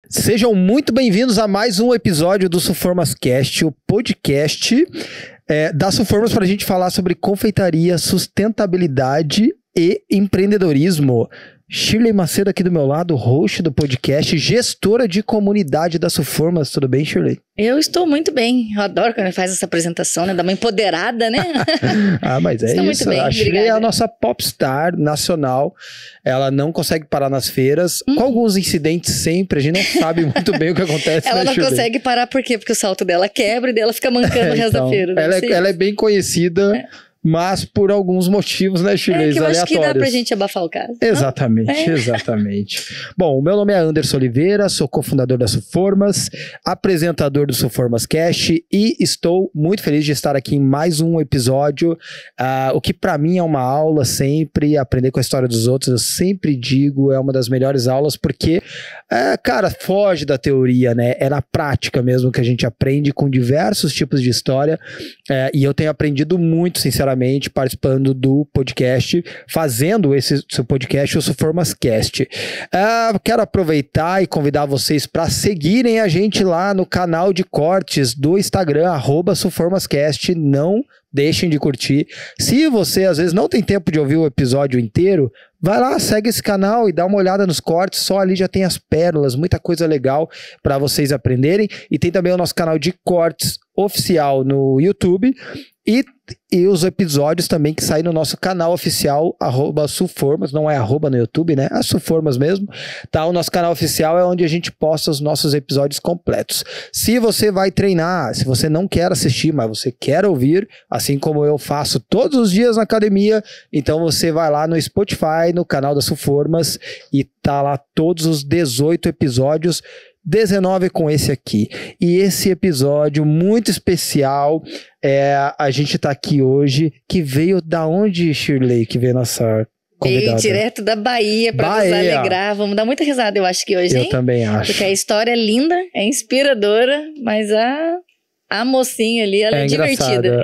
Sejam muito bem-vindos a mais um episódio do Suformas Cast, o podcast da Suformas para a gente falar sobre confeitaria, sustentabilidade e empreendedorismo. Shirley Macedo aqui do meu lado, host do podcast, gestora de comunidade da Suformas. Tudo bem, Shirley? Eu estou muito bem. Eu adoro quando faz essa apresentação, né? Dá uma empoderada, né? Mas é estou isso. Muito bem, a Shirley obrigada. é a nossa popstar nacional. Ela não consegue parar nas feiras. Com alguns incidentes sempre. A gente não sabe muito bem o que acontece. Ela não Shirley? consegue parar por quê? Porque o salto dela quebra e dela fica mancando o resto da feira. Ela é bem conhecida... Mas por alguns motivos, né, Shirley? Que eu acho aleatórios. que dá pra gente abafar o caso. Exatamente, exatamente. Bom, o meu nome é Anderson Oliveira, sou cofundador da Suformas, apresentador do Suformas Cast e estou muito feliz de estar aqui em mais um episódio, o que pra mim é uma aula sempre, aprender com a história dos outros, eu sempre digo, é uma das melhores aulas porque, cara, foge da teoria, né? É na prática mesmo que a gente aprende com diversos tipos de história e eu tenho aprendido muito, sinceramente, participando do podcast, fazendo esse seu podcast, o Suformas Cast. Quero aproveitar e convidar vocês para seguirem a gente lá no canal de cortes do Instagram, @SuformasCast. Não deixem de curtir. Se você às vezes não tem tempo de ouvir o episódio inteiro, vai lá, segue esse canal e dá uma olhada nos cortes, só ali já tem as pérolas, muita coisa legal para vocês aprenderem. E tem também o nosso canal de cortes oficial no YouTube e os episódios também que saem no nosso canal oficial, @Suformas, não é arroba no YouTube, né? A Suformas mesmo, tá? O nosso canal oficial é onde a gente posta os nossos episódios completos. Se você vai treinar, se você não quer assistir, mas você quer ouvir, assim como eu faço todos os dias na academia, então você vai lá no Spotify, no canal da Suformas e tá lá todos os 18 episódios, 19 com esse aqui. E esse episódio muito especial, a gente tá aqui hoje, que veio da onde, Shirley, que veio nossa convidada? Veio direto da Bahia pra nos alegrar. Vamos dar muita risada, eu acho que hoje, hein? Eu também acho. Porque a história é linda, é inspiradora, mas a mocinha ali, ela é divertida.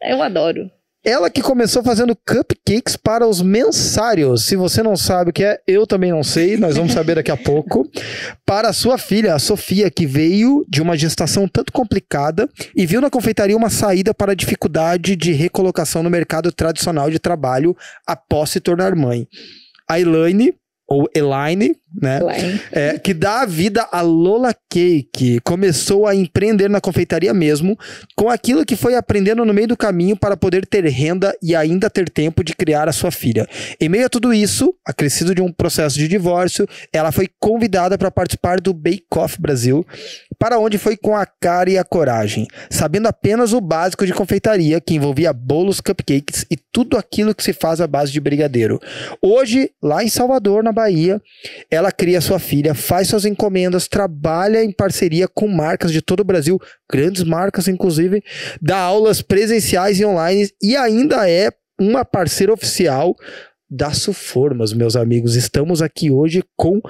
Eu adoro. Ela que começou fazendo cupcakes para os mensários. Se você não sabe o que é, eu também não sei, nós vamos saber daqui a pouco. Para a sua filha, a Sofia, que veio de uma gestação tanto complicada e viu na confeitaria uma saída para a dificuldade de recolocação no mercado tradicional de trabalho após se tornar mãe. A Elaine, ou Elaine, né? Que dá a vida a Lola Cake. Começou a empreender na confeitaria mesmo, com aquilo que foi aprendendo no meio do caminho para poder ter renda e ainda ter tempo de criar a sua filha. Em meio a tudo isso, acrescido de um processo de divórcio, ela foi convidada para participar do Bake Off Brasil, para onde foi com a cara e a coragem, sabendo apenas o básico de confeitaria, que envolvia bolos, cupcakes e tudo aquilo que se faz à base de brigadeiro. Hoje, lá em Salvador, na Bahia, ela cria sua filha, faz suas encomendas, trabalha em parceria com marcas de todo o Brasil, grandes marcas inclusive, dá aulas presenciais e online e ainda é uma parceira oficial da Suformas, meus amigos. Estamos aqui hoje com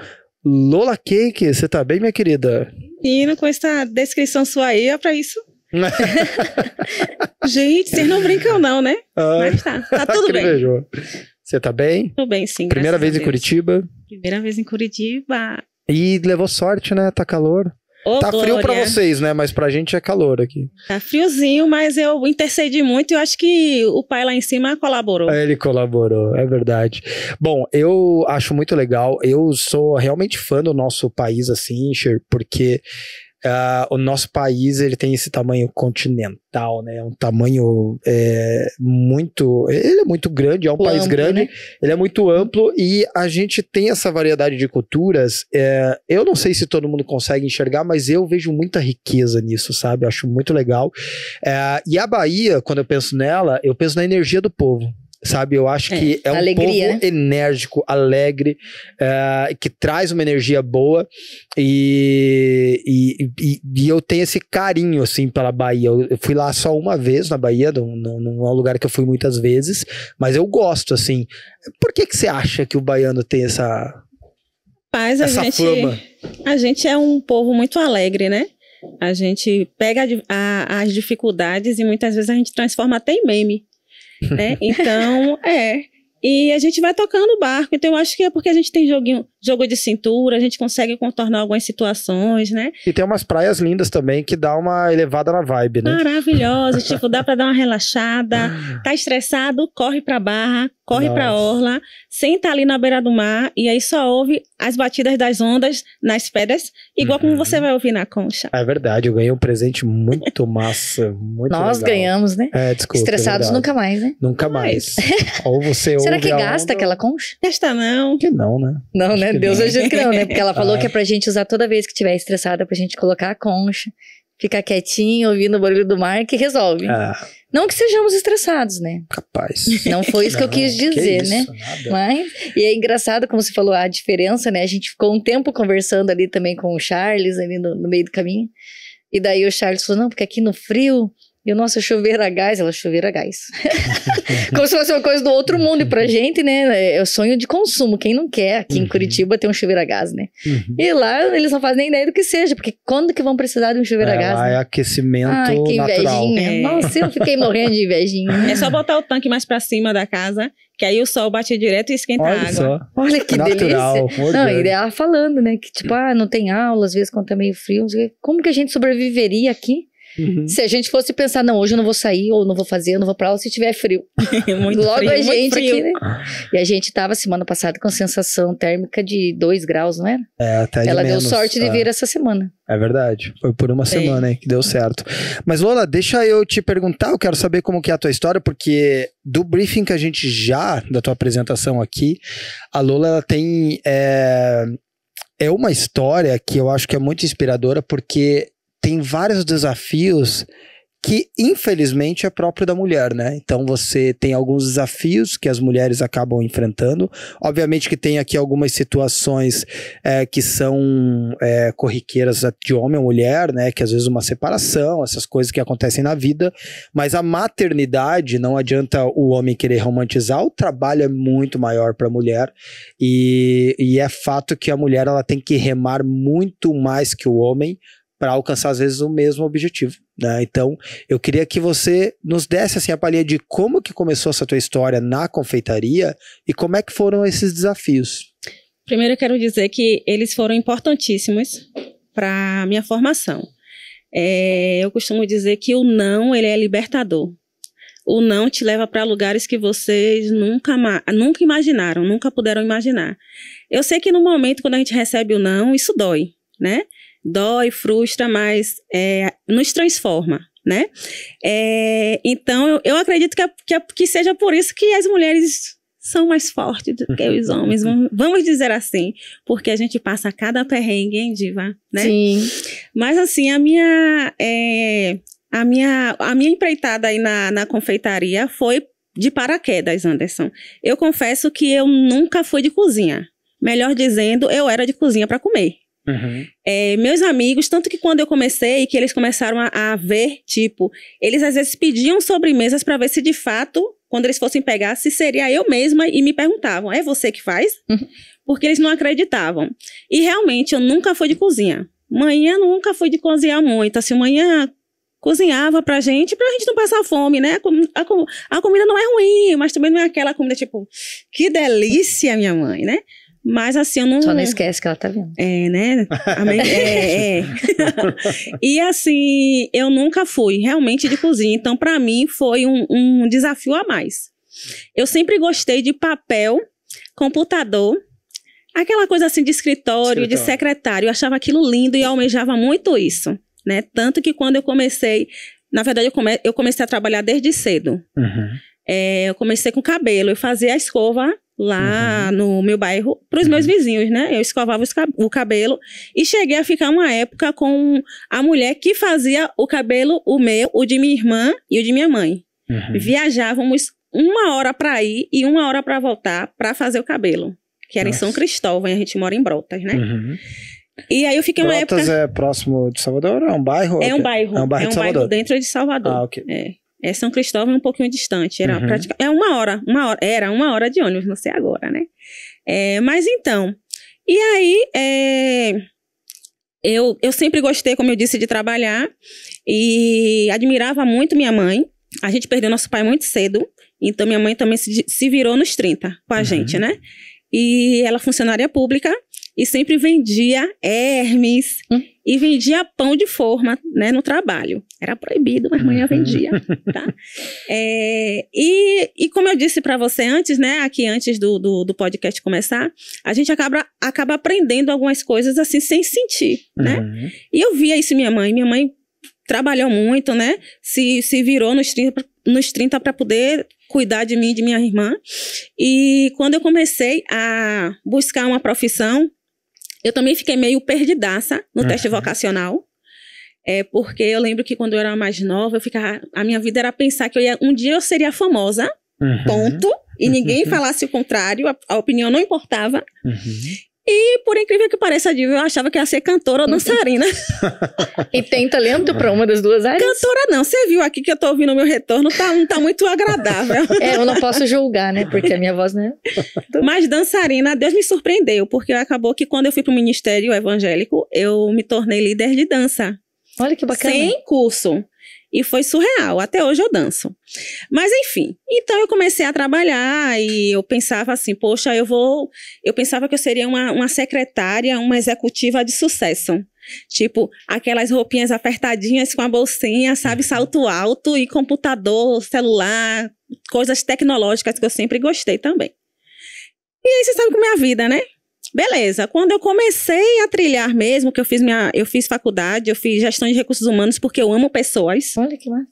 Lola Cake. Você tá bem, minha querida? E com essa descrição sua aí, é pra isso. Gente, vocês não brincam não, né? Mas tá tudo bem. Você tá bem? Tudo bem, sim. Primeira vez em Curitiba? Primeira vez em Curitiba. E levou sorte, né? Tá calor. Tá frio pra vocês, né? Mas pra gente é calor aqui. Tá friozinho, mas eu intercedi muito e eu acho que o pai lá em cima colaborou. Ele colaborou, é verdade. Bom, eu acho muito legal. Eu sou realmente fã do nosso país, assim, porque o nosso país, ele tem esse tamanho continental, né? Um tamanho muito... Ele é muito grande, é um país grande. Né? Ele é muito amplo e a gente tem essa variedade de culturas. Eu não sei se todo mundo consegue enxergar, mas eu vejo muita riqueza nisso, sabe? Eu acho muito legal. E a Bahia, quando eu penso nela, eu penso na energia do povo. Sabe, eu acho que é um alegria, povo enérgico, alegre, que traz uma energia boa e eu tenho esse carinho, assim, pela Bahia. Eu fui lá só uma vez na Bahia, não é um lugar que eu fui muitas vezes, mas eu gosto, assim. Por que você acha que o baiano tem essa fama? A gente é um povo muito alegre, né? A gente pega as dificuldades e muitas vezes a gente transforma até em meme. Né? Então, e a gente vai tocando o barco. Então eu acho que é porque a gente tem jogo de cintura, a gente consegue contornar algumas situações, né? E tem umas praias lindas também que dá uma elevada na vibe, né? Maravilhosa, tipo, dá pra dar uma relaxada, tá estressado, corre pra barra, corre pra orla, senta ali na beira do mar e aí só ouve as batidas das ondas nas pedras, igual como você vai ouvir na concha. É verdade, eu ganhei um presente muito massa, muito Nós legal. ganhamos, né? Desculpa, estressados nunca mais, né? Nunca mais. Ou você Será ouve que gasta onda, aquela concha? Gasta não. Que não, né? Não, né? Deus ajuda que não, né? Porque ela falou Ah. que é pra gente usar toda vez que estiver estressada, pra gente colocar a concha, ficar quietinho, ouvindo o barulho do mar, que resolve. Não que sejamos estressados, né? Capaz. Não foi isso que eu quis dizer, que né? isso, nada. Mas, e é engraçado, como você falou, a diferença, né? A gente ficou um tempo conversando ali também com o Charles, ali no meio do caminho. E daí o Charles falou, não, porque aqui no frio, e o nosso chuveiro a gás, ela chuveiro a gás. Como se fosse uma coisa do outro mundo. E pra gente, né, é o sonho de consumo. Quem não quer aqui em Curitiba ter um chuveiro a gás, né? E lá eles não fazem nem ideia do que seja, porque quando que vão precisar de um chuveiro a gás? Lá né? é aquecimento Ai, que natural. invejinha. Nossa, eu fiquei morrendo de invejinha. É só botar o tanque mais pra cima da casa, que aí o sol bate direto e esquenta a Olha água. só. Olha que Natural, delícia. Não, e ela falando, né, que tipo, não tem aula, às vezes quando tá meio frio, não sei o quê. Como que a gente sobreviveria aqui? Se a gente fosse pensar, não, hoje eu não vou sair, ou não vou fazer, eu não vou pra aula se tiver frio. Muito Logo frio, a muito gente frio. aqui, né? E a gente tava semana passada com sensação térmica de 2 graus, não era? Até de Ela menos. deu sorte de vir essa semana. É verdade. Foi por uma semana aí que deu certo. Mas Lola, deixa eu te perguntar, eu quero saber como que é a tua história, porque do briefing que a gente da tua apresentação aqui, a Lola, ela tem uma história que eu acho que é muito inspiradora, porque tem vários desafios que, infelizmente, é próprio da mulher, né? Então, você tem alguns desafios que as mulheres acabam enfrentando. Obviamente que tem aqui algumas situações que são corriqueiras de homem ou mulher, né? Que às vezes uma separação, essas coisas que acontecem na vida. Mas a maternidade, não adianta o homem querer romantizar, o trabalho é muito maior para a mulher. E é fato que a mulher ela tem que remar muito mais que o homem para alcançar, às vezes, o mesmo objetivo, né? Então, eu queria que você nos desse, assim, a palhinha de como que começou essa tua história na confeitaria e como é que foram esses desafios. Primeiro, eu quero dizer que eles foram importantíssimos para a minha formação. Eu costumo dizer que o não, ele é libertador. O não te leva para lugares que vocês nunca imaginaram, nunca puderam imaginar. Eu sei que no momento, quando a gente recebe o não, isso dói, né? Dói, frustra, mas nos transforma, né? Então, eu acredito que seja por isso que as mulheres são mais fortes do que os homens, vamos dizer assim, porque a gente passa cada perrengue, hein, Diva? Né? Sim. Mas, assim, a minha empreitada aí na confeitaria foi de paraquedas, Anderson. Eu confesso que eu nunca fui de cozinha. Melhor dizendo, eu era de cozinha para comer. Meus amigos, tanto que quando eu comecei, que eles começaram a ver, tipo, eles às vezes pediam sobremesas para ver se de fato, quando eles fossem pegar, se seria eu mesma, e me perguntavam, é você que faz? Porque eles não acreditavam. E realmente, eu nunca fui de cozinha. Manhã nunca fui de cozinhar muito, assim, manhã cozinhava pra gente não passar fome, né? A comida não é ruim, mas também não é aquela comida, tipo, que delícia, minha mãe, né? Mas assim, eu não... Só não esquece que ela tá vendo. Né? E assim, eu nunca fui realmente de cozinha. Então, pra mim, foi um desafio a mais. Eu sempre gostei de papel, computador, aquela coisa assim de escritório, de secretário. Eu achava aquilo lindo e eu almejava muito isso, né? Tanto que quando eu comecei... Na verdade, eu comecei a trabalhar desde cedo. Eu comecei com cabelo. Eu fazia a escova lá no meu bairro, para os meus vizinhos, né? Eu escovava o cabelo e cheguei a ficar uma época com a mulher que fazia o cabelo, o meu, o de minha irmã e o de minha mãe. Viajávamos 1 hora para ir e 1 hora para voltar para fazer o cabelo, que era em São Cristóvão, e a gente mora em Brotas, né? E aí eu fiquei uma época... Brotas é próximo de Salvador? É um bairro? É um bairro. É um bairro de Salvador. Bairro dentro de Salvador. Ah, ok. São Cristóvão é um pouquinho distante. Era praticamente... Era 1 hora de ônibus, não sei agora, né? Mas então... E aí... Eu sempre gostei, como eu disse, de trabalhar. E admirava muito minha mãe. A gente perdeu nosso pai muito cedo. Então, minha mãe também se virou nos 30 com a gente, né? E ela é funcionária pública. e sempre vendia Hermes e vendia pão de forma, né, no trabalho. Era proibido, mas amanhã vendia, tá? E como eu disse para você antes, né, aqui antes do podcast começar, a gente acaba aprendendo algumas coisas assim sem sentir, né? E eu via isso em minha mãe trabalhou muito, né? Se virou nos 30 para poder cuidar de mim e de minha irmã. E quando eu comecei a buscar uma profissão, eu também fiquei meio perdidaça no teste vocacional. Porque eu lembro que quando eu era mais nova, a minha vida era pensar que um dia eu seria famosa, ponto, e ninguém falasse o contrário, a opinião não importava. E, por incrível que pareça, eu achava que ia ser cantora ou dançarina. E tem talento para uma das duas áreas? Cantora não. Você viu aqui que eu tô ouvindo o meu retorno, não tá muito agradável. Eu não posso julgar, né? Porque a minha voz não é... Mas dançarina, Deus me surpreendeu, porque acabou que quando eu fui pro ministério evangélico, eu me tornei líder de dança. Olha que bacana. Sem curso. E foi surreal, até hoje eu danço. Mas enfim, então eu comecei a trabalhar e eu pensava assim, poxa, eu pensava que eu seria uma secretária, uma executiva de sucesso. Tipo, aquelas roupinhas apertadinhas com a bolsinha, sabe, salto alto e computador, celular, coisas tecnológicas que eu sempre gostei também. E aí você sabe como é a vida, né? Beleza, quando eu comecei a trilhar mesmo, que eu fiz faculdade, eu fiz gestão de recursos humanos porque eu amo pessoas. Olha que massa.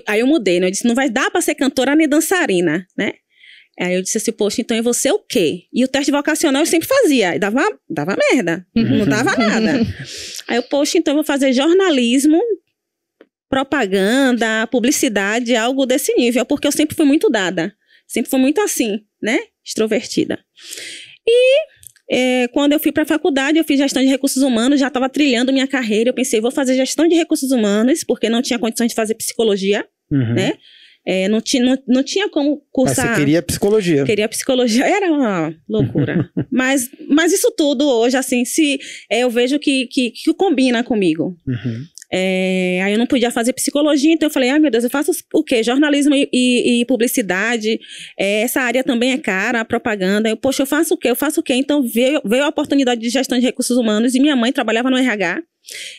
Aí eu mudei, né? Eu disse, não vai dar pra ser cantora nem dançarina, né? Aí eu disse assim, poxa, então eu vou ser o quê? E o teste vocacional eu sempre fazia, e dava merda, não dava nada. Aí eu, poxa, então eu vou fazer jornalismo, propaganda, publicidade, algo desse nível, porque eu sempre fui muito dada, sempre fui muito assim, né? Extrovertida. E quando eu fui para a faculdade, eu fiz gestão de recursos humanos, já estava trilhando minha carreira. Eu pensei, vou fazer gestão de recursos humanos, porque não tinha condições de fazer psicologia, né? Não tinha como cursar. Mas você queria psicologia. Queria psicologia, era uma loucura. mas isso tudo hoje, assim, eu vejo que combina comigo. Aí eu não podia fazer psicologia, então eu falei, ai meu Deus, eu faço o quê? Jornalismo e publicidade, essa área também é cara, a propaganda. Poxa, eu faço o quê? Então veio a oportunidade de gestão de recursos humanos e minha mãe trabalhava no RH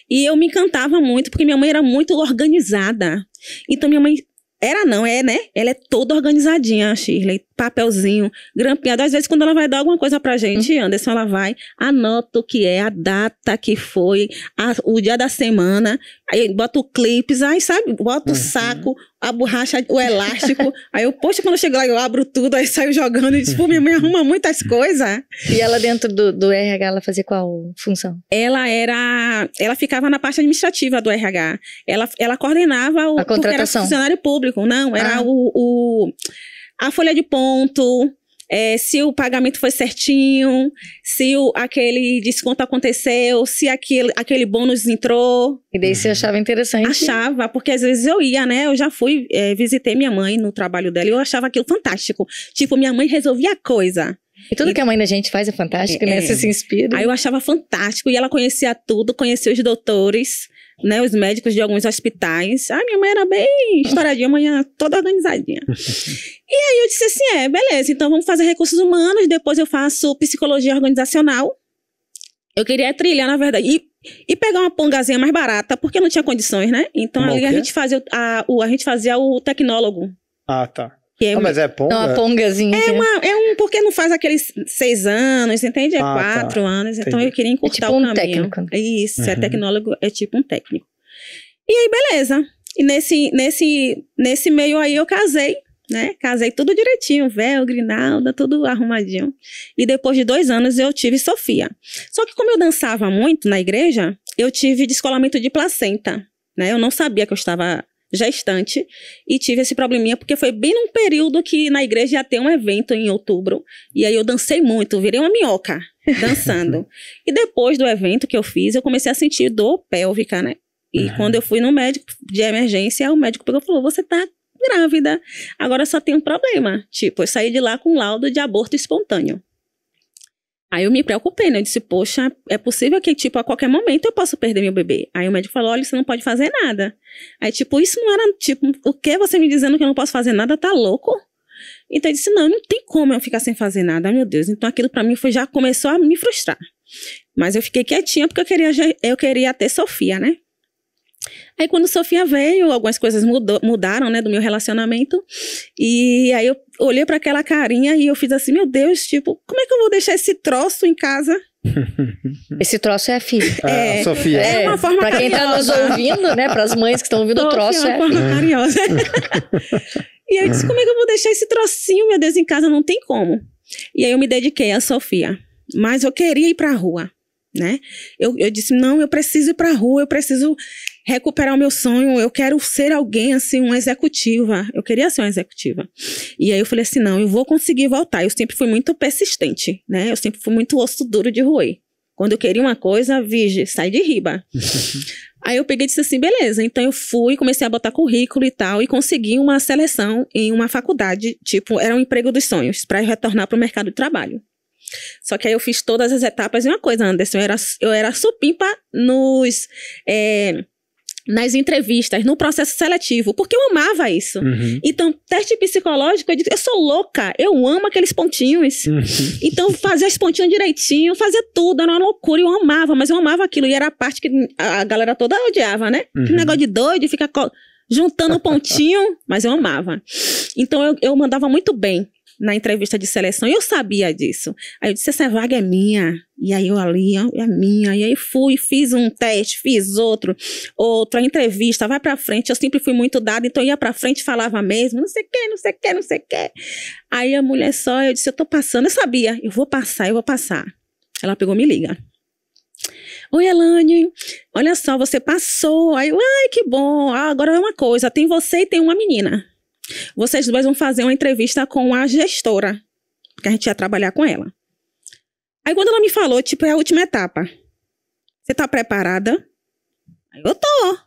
e eu me encantava muito, porque minha mãe era muito organizada. Então minha mãe né? Ela é toda organizadinha, Shirley. Papelzinho, grampeado. Às vezes, quando ela vai dar alguma coisa pra gente, Anderson, ela vai, anota o que é, a data que foi, o dia da semana, aí bota o clipes, aí sabe, bota o saco, a borracha, o elástico. Aí eu, poxa, quando eu chego lá, eu abro tudo, aí saio jogando e diz, pô, minha mãe arruma muitas coisas. E ela dentro do RH, ela fazia qual função? Ela ficava na parte administrativa do RH. Ela coordenava a contratação. Porque era funcionário público, não, era a folha de ponto, se o pagamento foi certinho, se aquele desconto aconteceu, se aquele bônus entrou. E daí você achava interessante? Achava, porque às vezes eu ia, né? Eu já fui, visitei minha mãe no trabalho dela e eu achava aquilo fantástico. Tipo, minha mãe resolvia a coisa. E tudo que a mãe da gente faz é fantástico, né? Você se inspira. Aí eu achava fantástico e ela conhecia tudo, conhecia os doutores, né, os médicos de alguns hospitais. Minha mãe era bem estouradinha, amanhã toda organizadinha. E aí eu disse assim, beleza, então vamos fazer recursos humanos, depois eu faço psicologia organizacional. Eu queria trilhar, na verdade, e pegar uma pongazinha mais barata, porque não tinha condições, né? Então ali a gente fazia o tecnólogo. Ah, tá. Mas é ponga? Uma pongazinha. Porque não faz aqueles 6 anos, entende? 4 anos. Então eu queria encurtar o caminho. Técnico. Isso, tecnólogo, é tipo um técnico. E aí, beleza. E nesse meio aí eu casei, né? Casei tudo direitinho, véu, grinalda, tudo arrumadinho. E depois de 2 anos eu tive Sofia. Só que como eu dançava muito na igreja, eu tive descolamento de placenta, né? Eu não sabia que eu estava gestante e tive esse probleminha porque foi bem num período que na igreja ia ter um evento em outubro e aí eu dancei muito, virei uma minhoca dançando. E depois do evento que eu fiz, eu comecei a sentir dor pélvica, né? E quando eu fui no médico de emergência, o médico pegou e falou, você tá grávida, agora só tem um problema. Tipo, eu saí de lá com laudo de aborto espontâneo. Aí eu me preocupei, né? Eu disse, poxa, é possível que, tipo, a qualquer momento eu possa perder meu bebê. Aí o médico falou, olha, você não pode fazer nada. Aí, tipo, isso não era, tipo, o que você me dizendo que eu não posso fazer nada, tá louco? Então eu disse, não tem como eu ficar sem fazer nada, meu Deus. Então aquilo pra mim já começou a me frustrar. Mas eu fiquei quietinha porque eu queria ter Sofia, né? Aí quando Sofia veio, algumas coisas mudaram, né, do meu relacionamento. E aí eu olhei pra aquela carinha e eu fiz assim, meu Deus, tipo, como é que eu vou deixar esse troço em casa? Esse troço é a filha. A Sofia. É uma forma pra quem carinhosa. tá nos ouvindo, né, pras mães que estão ouvindo o troço, é uma forma carinhosa. E eu disse, como é que eu vou deixar esse trocinho, meu Deus, em casa? Não tem como. E aí eu me dediquei a Sofia. Mas eu queria ir pra rua, né? Eu disse, não, eu preciso ir pra rua, eu preciso recuperar o meu sonho, eu quero ser alguém, assim, uma executiva. Eu queria ser uma executiva. E aí eu falei assim, não, eu vou conseguir voltar. Eu sempre fui muito persistente, né? Eu sempre fui muito osso duro de roer. Quando eu queria uma coisa, vige, sai de riba. Aí eu peguei e disse assim, beleza. Então eu fui, comecei a botar currículo e tal, e consegui uma seleção em uma faculdade, tipo, era um emprego dos sonhos, para retornar para o mercado de trabalho. Só que aí eu fiz todas as etapas. E uma coisa, Anderson, eu era supimpa nas entrevistas, no processo seletivo, porque eu amava isso. Então, teste psicológico, eu sou louca, eu amo aqueles pontinhos. Então, fazia os pontinhos direitinho, fazia tudo, era uma loucura, eu amava, mas eu amava aquilo, e era a parte que a galera toda odiava, né? Que negócio de doido, fica juntando pontinho, mas eu amava. Então, eu mandava muito bem na entrevista de seleção, e eu sabia disso. Aí eu disse, essa vaga é minha. E aí eu ali, é minha. E aí fui, fiz um teste, fiz outra entrevista, vai pra frente. Eu sempre fui muito dada, então eu ia pra frente, falava mesmo, não sei o que, não sei o que, não sei o que. Aí a mulher só, eu disse, eu tô passando, eu sabia, eu vou passar. Ela pegou, me liga. Oi, Elane, olha só, você passou. Aí eu, ai, que bom. Agora é uma coisa, tem você e tem uma menina. Vocês dois vão fazer uma entrevista com a gestora, porque a gente ia trabalhar com ela. Aí quando ela me falou, tipo, é a última etapa. Você tá preparada? Aí eu tô,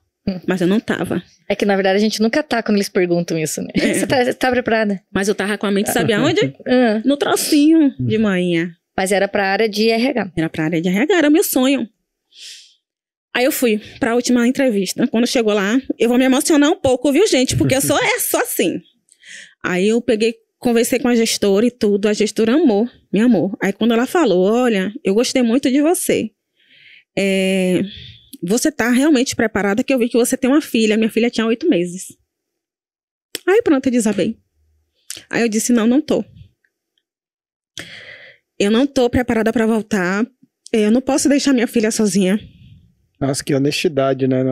mas eu não tava. É que na verdade a gente nunca tá quando eles perguntam isso, né? Você tá preparada? Mas eu tava com a mente, sabe aonde? No trocinho de manhã. Mas era pra área de RH. Era pra área de RH, era meu sonho. Aí eu fui pra última entrevista. Quando chegou lá, eu vou me emocionar um pouco, viu, gente? Porque eu sou assim. Aí eu conversei com a gestora e tudo. A gestora amou, me amou. Aí quando ela falou, olha, eu gostei muito de você. Você tá realmente preparada? Que eu vi que você tem uma filha. Minha filha tinha 8 meses. Aí pronto, eu desabei. Aí eu disse, não tô. Eu não tô preparada pra voltar. Eu não posso deixar minha filha sozinha. Nossa, que honestidade, né?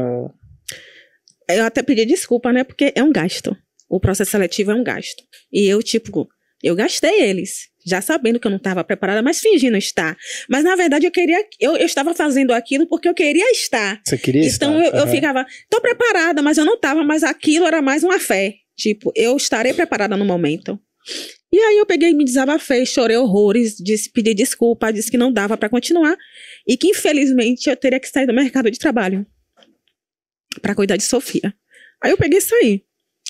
Eu até pedi desculpa, né? Porque é um gasto. O processo seletivo é um gasto. E eu gastei eles, já sabendo que eu não estava preparada, mas fingindo estar. Mas, na verdade, eu estava fazendo aquilo porque eu queria estar. Você queria estar? Então, eu ficava, tô preparada, mas eu não estava, mas aquilo era mais uma fé. Tipo, eu estarei preparada no momento. E aí eu peguei e me desabafei, chorei horrores, pedi desculpa, disse que não dava para continuar e que infelizmente eu teria que sair do mercado de trabalho para cuidar de Sofia. Aí eu peguei e saí.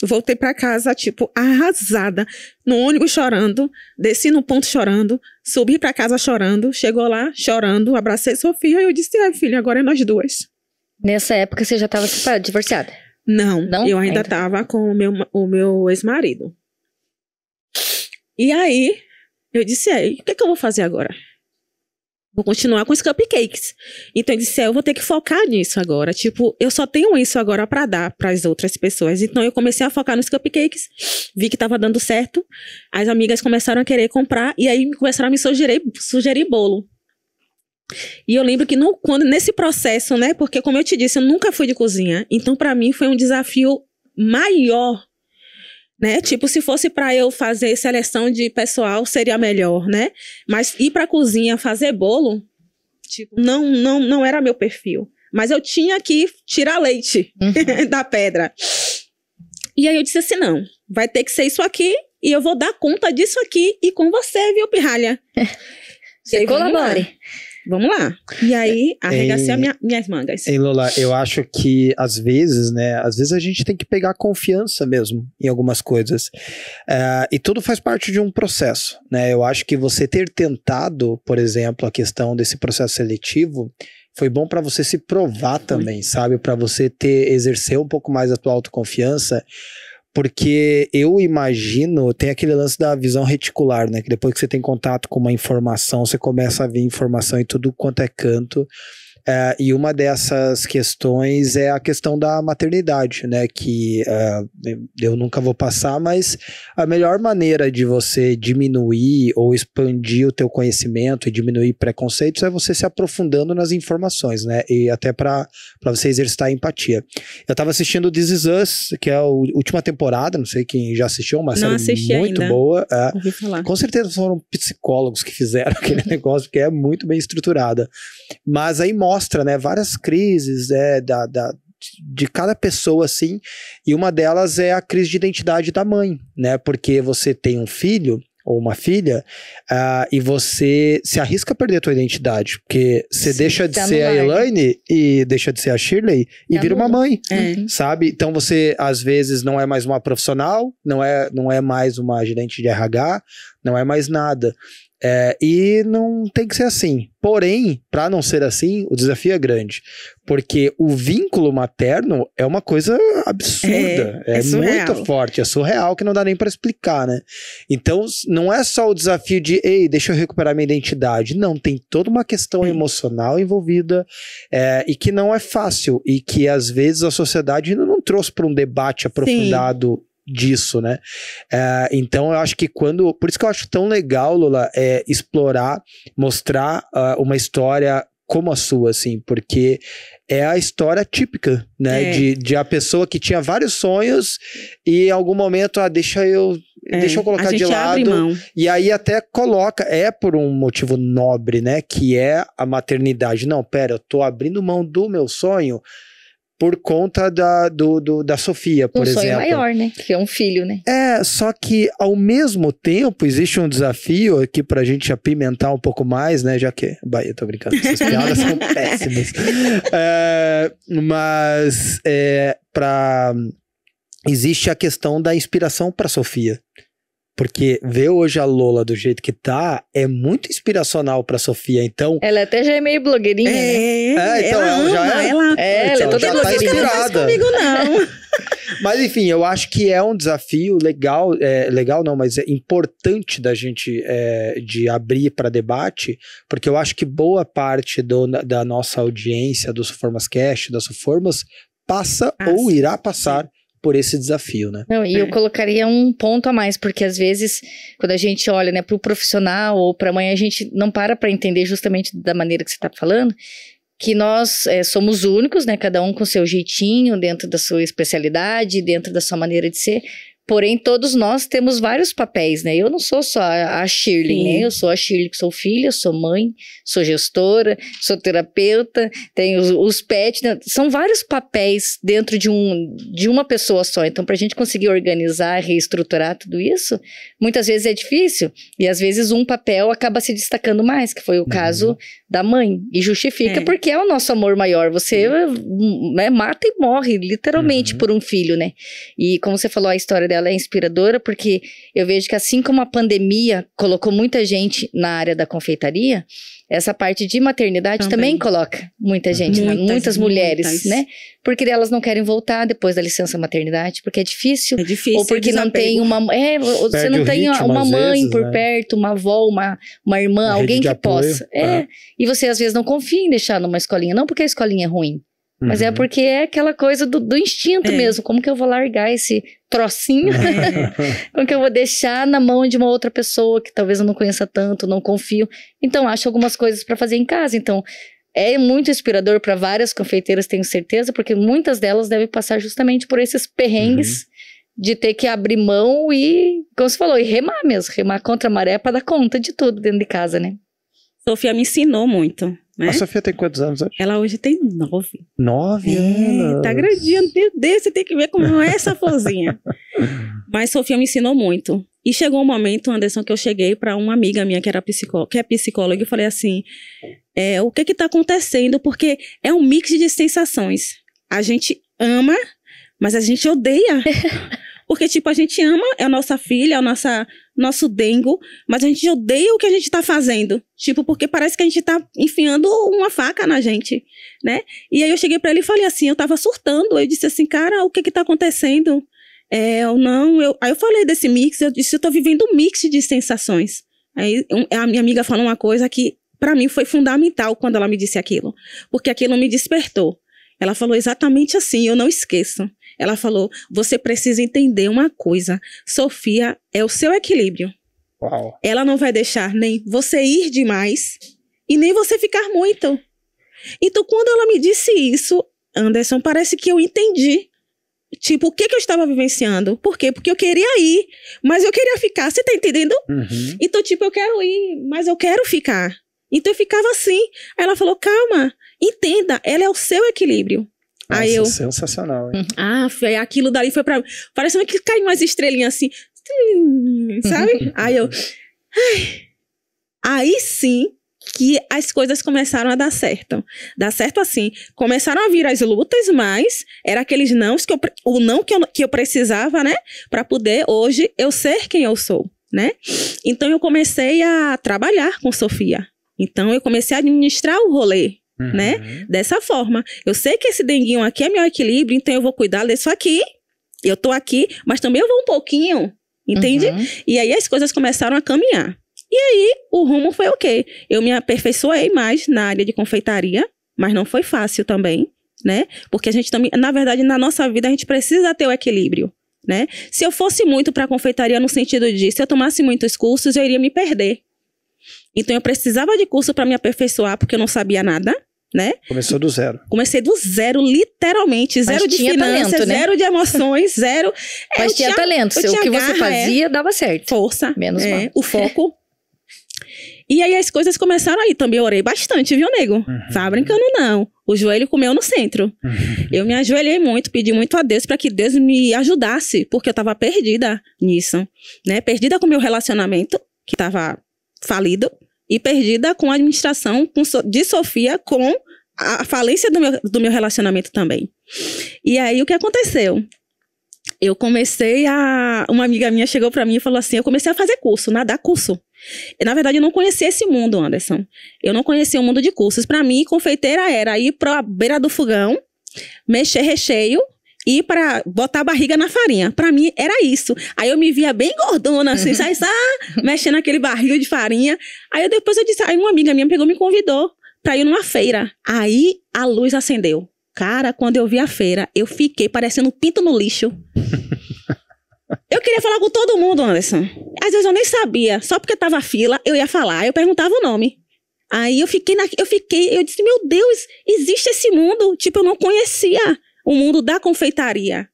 Voltei para casa, tipo, arrasada, no ônibus chorando, desci no ponto chorando, subi para casa chorando, chegou lá chorando, abracei Sofia e eu disse, filha, agora é nós duas. Nessa época você já estava separada, divorciada? Não, eu ainda estava com o meu ex-marido. E aí, eu disse, o que eu vou fazer agora? Vou continuar com os cupcakes. Então, eu disse, eu vou ter que focar nisso agora. Tipo, eu só tenho isso agora pra dar pras outras pessoas. Então, eu comecei a focar nos cupcakes. Vi que tava dando certo. As amigas começaram a querer comprar. E aí, começaram a me sugerir bolo. E eu lembro que nesse processo, né? Porque, como eu te disse, eu nunca fui de cozinha. Então, pra mim, foi um desafio maior. Né? Tipo, se fosse para eu fazer seleção de pessoal, seria melhor, né? Mas ir pra cozinha fazer bolo, tipo, não era meu perfil. Mas eu tinha que tirar leite da pedra. E aí eu disse assim, não, vai ter que ser isso aqui e eu vou dar conta disso aqui e com você, viu, pirralha? Você colabore. Vamos lá. E aí, arregacei minhas mangas. Ei, Lola, eu acho que às vezes a gente tem que pegar confiança mesmo em algumas coisas. E tudo faz parte de um processo, né? Eu acho que você ter tentado, por exemplo, a questão desse processo seletivo, foi bom para você se provar também, sabe? Para você exercer um pouco mais a tua autoconfiança. porque eu imagino, tem aquele lance da visão reticular, né? Que depois que você tem contato com uma informação, você começa a ver informação em tudo quanto é canto. E uma dessas questões é a questão da maternidade, né? Que eu nunca vou passar, mas a melhor maneira de você diminuir ou expandir o teu conhecimento e diminuir preconceitos é você se aprofundando nas informações, né? E até para você exercitar a empatia. Eu tava assistindo This Is Us, que é a última temporada, não sei quem já assistiu, uma série muito ainda. boa. Ouvi falar. Com certeza foram psicólogos que fizeram aquele negócio, porque é muito bem estruturada. Mas aí mostra, né, várias crises de cada pessoa, assim, e uma delas é a crise de identidade da mãe, né, porque você tem um filho ou uma filha, e você se arrisca a perder a tua identidade, porque você deixa de ser a Elaine e deixa de ser a Shirley e vira uma mãe, sabe? Então você, às vezes, não é mais uma profissional, não é mais uma gerente de RH, não é mais nada. E não tem que ser assim. Porém, para não ser assim, o desafio é grande. Porque o vínculo materno é uma coisa absurda. É muito forte, é surreal, que não dá nem para explicar, né? Então, não é só o desafio de, ei, deixa eu recuperar minha identidade. Não, tem toda uma questão emocional envolvida, e que não é fácil. E que, às vezes, a sociedade ainda não trouxe para um debate aprofundado disso, né? Então eu acho que por isso que eu acho tão legal, Lula, explorar, mostrar uma história como a sua, assim, porque é a história típica, né? De a pessoa que tinha vários sonhos e em algum momento, deixa eu colocar de lado, e aí até coloca, por um motivo nobre, né? Que é a maternidade. Não, pera, eu tô abrindo mão do meu sonho por conta da Sofia, por exemplo. Um sonho maior, né? Que é um filho, né? Só que ao mesmo tempo existe um desafio aqui pra gente apimentar um pouco mais, né? Já que... Eu tô brincando, essas piadas são péssimas. Mas existe a questão da inspiração pra Sofia. Porque ver hoje a Lola do jeito que tá é muito inspiracional pra Sofia, então... Ela até já é meio blogueirinha, né? Então ela é toda blogueirinha. Não faz comigo, não. Mas enfim, eu acho que é um desafio legal, legal não, mas é importante da gente de abrir para debate, porque eu acho que boa parte da nossa audiência, do Suformas Cast, da Suformas, passa ou irá passar por esse desafio, né? Não, e eu colocaria um ponto a mais, porque às vezes, quando a gente olha, né, para o profissional ou para a mãe, a gente não para entender justamente da maneira que você está falando, que nós somos únicos, né, cada um com seu jeitinho, dentro da sua especialidade, dentro da sua maneira de ser. Porém, todos nós temos vários papéis, né? Eu não sou só a Shirley, né? Eu sou a Shirley que sou filha, sou mãe, sou gestora, sou terapeuta, tenho os pets, né? São vários papéis dentro de uma pessoa só. Então, para a gente conseguir organizar, reestruturar tudo isso, muitas vezes é difícil. E às vezes um papel acaba se destacando mais, que foi o caso da mãe. E justifica porque é o nosso amor maior. Você mata e morre, literalmente, por um filho, né? E como você falou, a história dela é inspiradora, porque eu vejo que assim como a pandemia colocou muita gente na área da confeitaria, essa parte de maternidade também coloca muita gente, muitas mulheres, né? Porque elas não querem voltar depois da licença maternidade, porque é difícil. Ou porque não tem você não tem uma mãe por perto, uma avó, uma irmã, alguém que possa. E você às vezes não confia em deixar numa escolinha, não porque a escolinha é ruim, mas é porque é aquela coisa do instinto mesmo. Como que eu vou largar esse trocinho? Como que eu vou deixar na mão de uma outra pessoa que talvez eu não conheça tanto, não confio? Então, acho algumas coisas para fazer em casa. Então, é muito inspirador para várias confeiteiras, tenho certeza, porque muitas delas devem passar justamente por esses perrengues de ter que abrir mão e, como você falou, e remar mesmo. Remar contra a maré para dar conta de tudo dentro de casa, né? Sofia me ensinou muito. Né? A Sofia tem quantos anos hoje? Ela hoje tem 9. 9 anos? Tá grandinha. Meu Deus, você tem que ver como é essa florzinha. Mas Sofia me ensinou muito. E chegou um momento, Anderson, que eu cheguei para uma amiga minha que é psicóloga, e eu falei assim, o que tá acontecendo? Porque é um mix de sensações. A gente ama, mas a gente odeia. Porque, tipo, a gente ama, é a nossa filha, é o nosso dengo, mas a gente odeia o que a gente tá fazendo. Tipo, porque parece que a gente tá enfiando uma faca na gente, né? E aí eu cheguei pra ele e falei assim, eu tava surtando. Eu disse assim, cara, o que tá acontecendo? Aí eu falei desse mix, eu disse, eu tô vivendo um mix de sensações. Aí a minha amiga falou uma coisa que pra mim foi fundamental quando ela me disse aquilo, porque aquilo me despertou. Ela falou exatamente assim, eu não esqueço. Ela falou, você precisa entender uma coisa, Sofia é o seu equilíbrio. Uau. Ela não vai deixar nem você ir demais e nem você ficar muito. Então, quando ela me disse isso, Anderson, parece que eu entendi. Tipo, o que eu estava vivenciando? Por quê? Porque eu queria ir, mas eu queria ficar. Você tá entendendo? Uhum. Então, tipo, eu quero ir, mas eu quero ficar. Então, eu ficava assim. Aí ela falou, calma, entenda, ela é o seu equilíbrio. Nossa, Aí eu... sensacional, hein? Aquilo dali foi pra... Parecendo que caiu umas estrelinhas assim. Sabe? Aí eu... Aí sim que as coisas começaram a dar certo. Dar certo assim. Começaram a vir as lutas, mas era aqueles nãos o não que eu precisava, né? Pra poder hoje eu ser quem eu sou, né? Então eu comecei a trabalhar com Sofia. Então eu comecei a administrar o rolê, né? Dessa forma. Eu sei que esse denguinho aqui é meu equilíbrio, então eu vou cuidar disso aqui. Eu tô aqui, mas também eu vou um pouquinho, entende? E aí as coisas começaram a caminhar. E aí, o rumo foi o quê? Eu me aperfeiçoei mais na área de confeitaria, mas não foi fácil também, né? Porque a gente também, na verdade, na nossa vida, a gente precisa ter o equilíbrio, né? Se eu fosse muito para confeitaria no sentido de, se eu tomasse muitos cursos, eu iria me perder. Então, eu precisava de curso para me aperfeiçoar, porque eu não sabia nada, né? Começou do zero. Comecei do zero, literalmente. Mas zero de finanças, talento, né? Zero de emoções, zero... Mas tinha talento. O que você fazia, dava certo. Força. Menos mal. O foco... E aí as coisas começaram aí. Também orei bastante, viu, nego? Tava brincando, não. O joelho comeu no centro. Eu me ajoelhei muito, pedi muito a Deus para que Deus me ajudasse, porque eu tava perdida nisso, né? Perdida com o meu relacionamento, que tava falido, e perdida com a administração de Sofia, com a falência do meu relacionamento também. E aí, o que aconteceu? Eu comecei uma amiga minha chegou pra mim e falou assim, eu comecei a fazer curso, dar curso. Na verdade, eu não conhecia esse mundo, Anderson. Eu não conhecia o mundo de cursos. Pra mim, confeiteira era ir pra beira do fogão, mexer recheio e para botar a barriga na farinha. Pra mim, era isso. Aí eu me via bem gordona, assim, sabe? Mexendo naquele barril de farinha. Aí depois eu disse, aí uma amiga minha me convidou pra ir numa feira. Aí a luz acendeu. Cara, quando eu vi a feira, eu fiquei parecendo um pinto no lixo. Eu queria falar com todo mundo, Anderson. Às vezes eu nem sabia. Só porque tava fila, eu ia falar. Eu perguntava o nome. Aí eu disse, meu Deus, existe esse mundo. Tipo, eu não conhecia o mundo da confeitaria.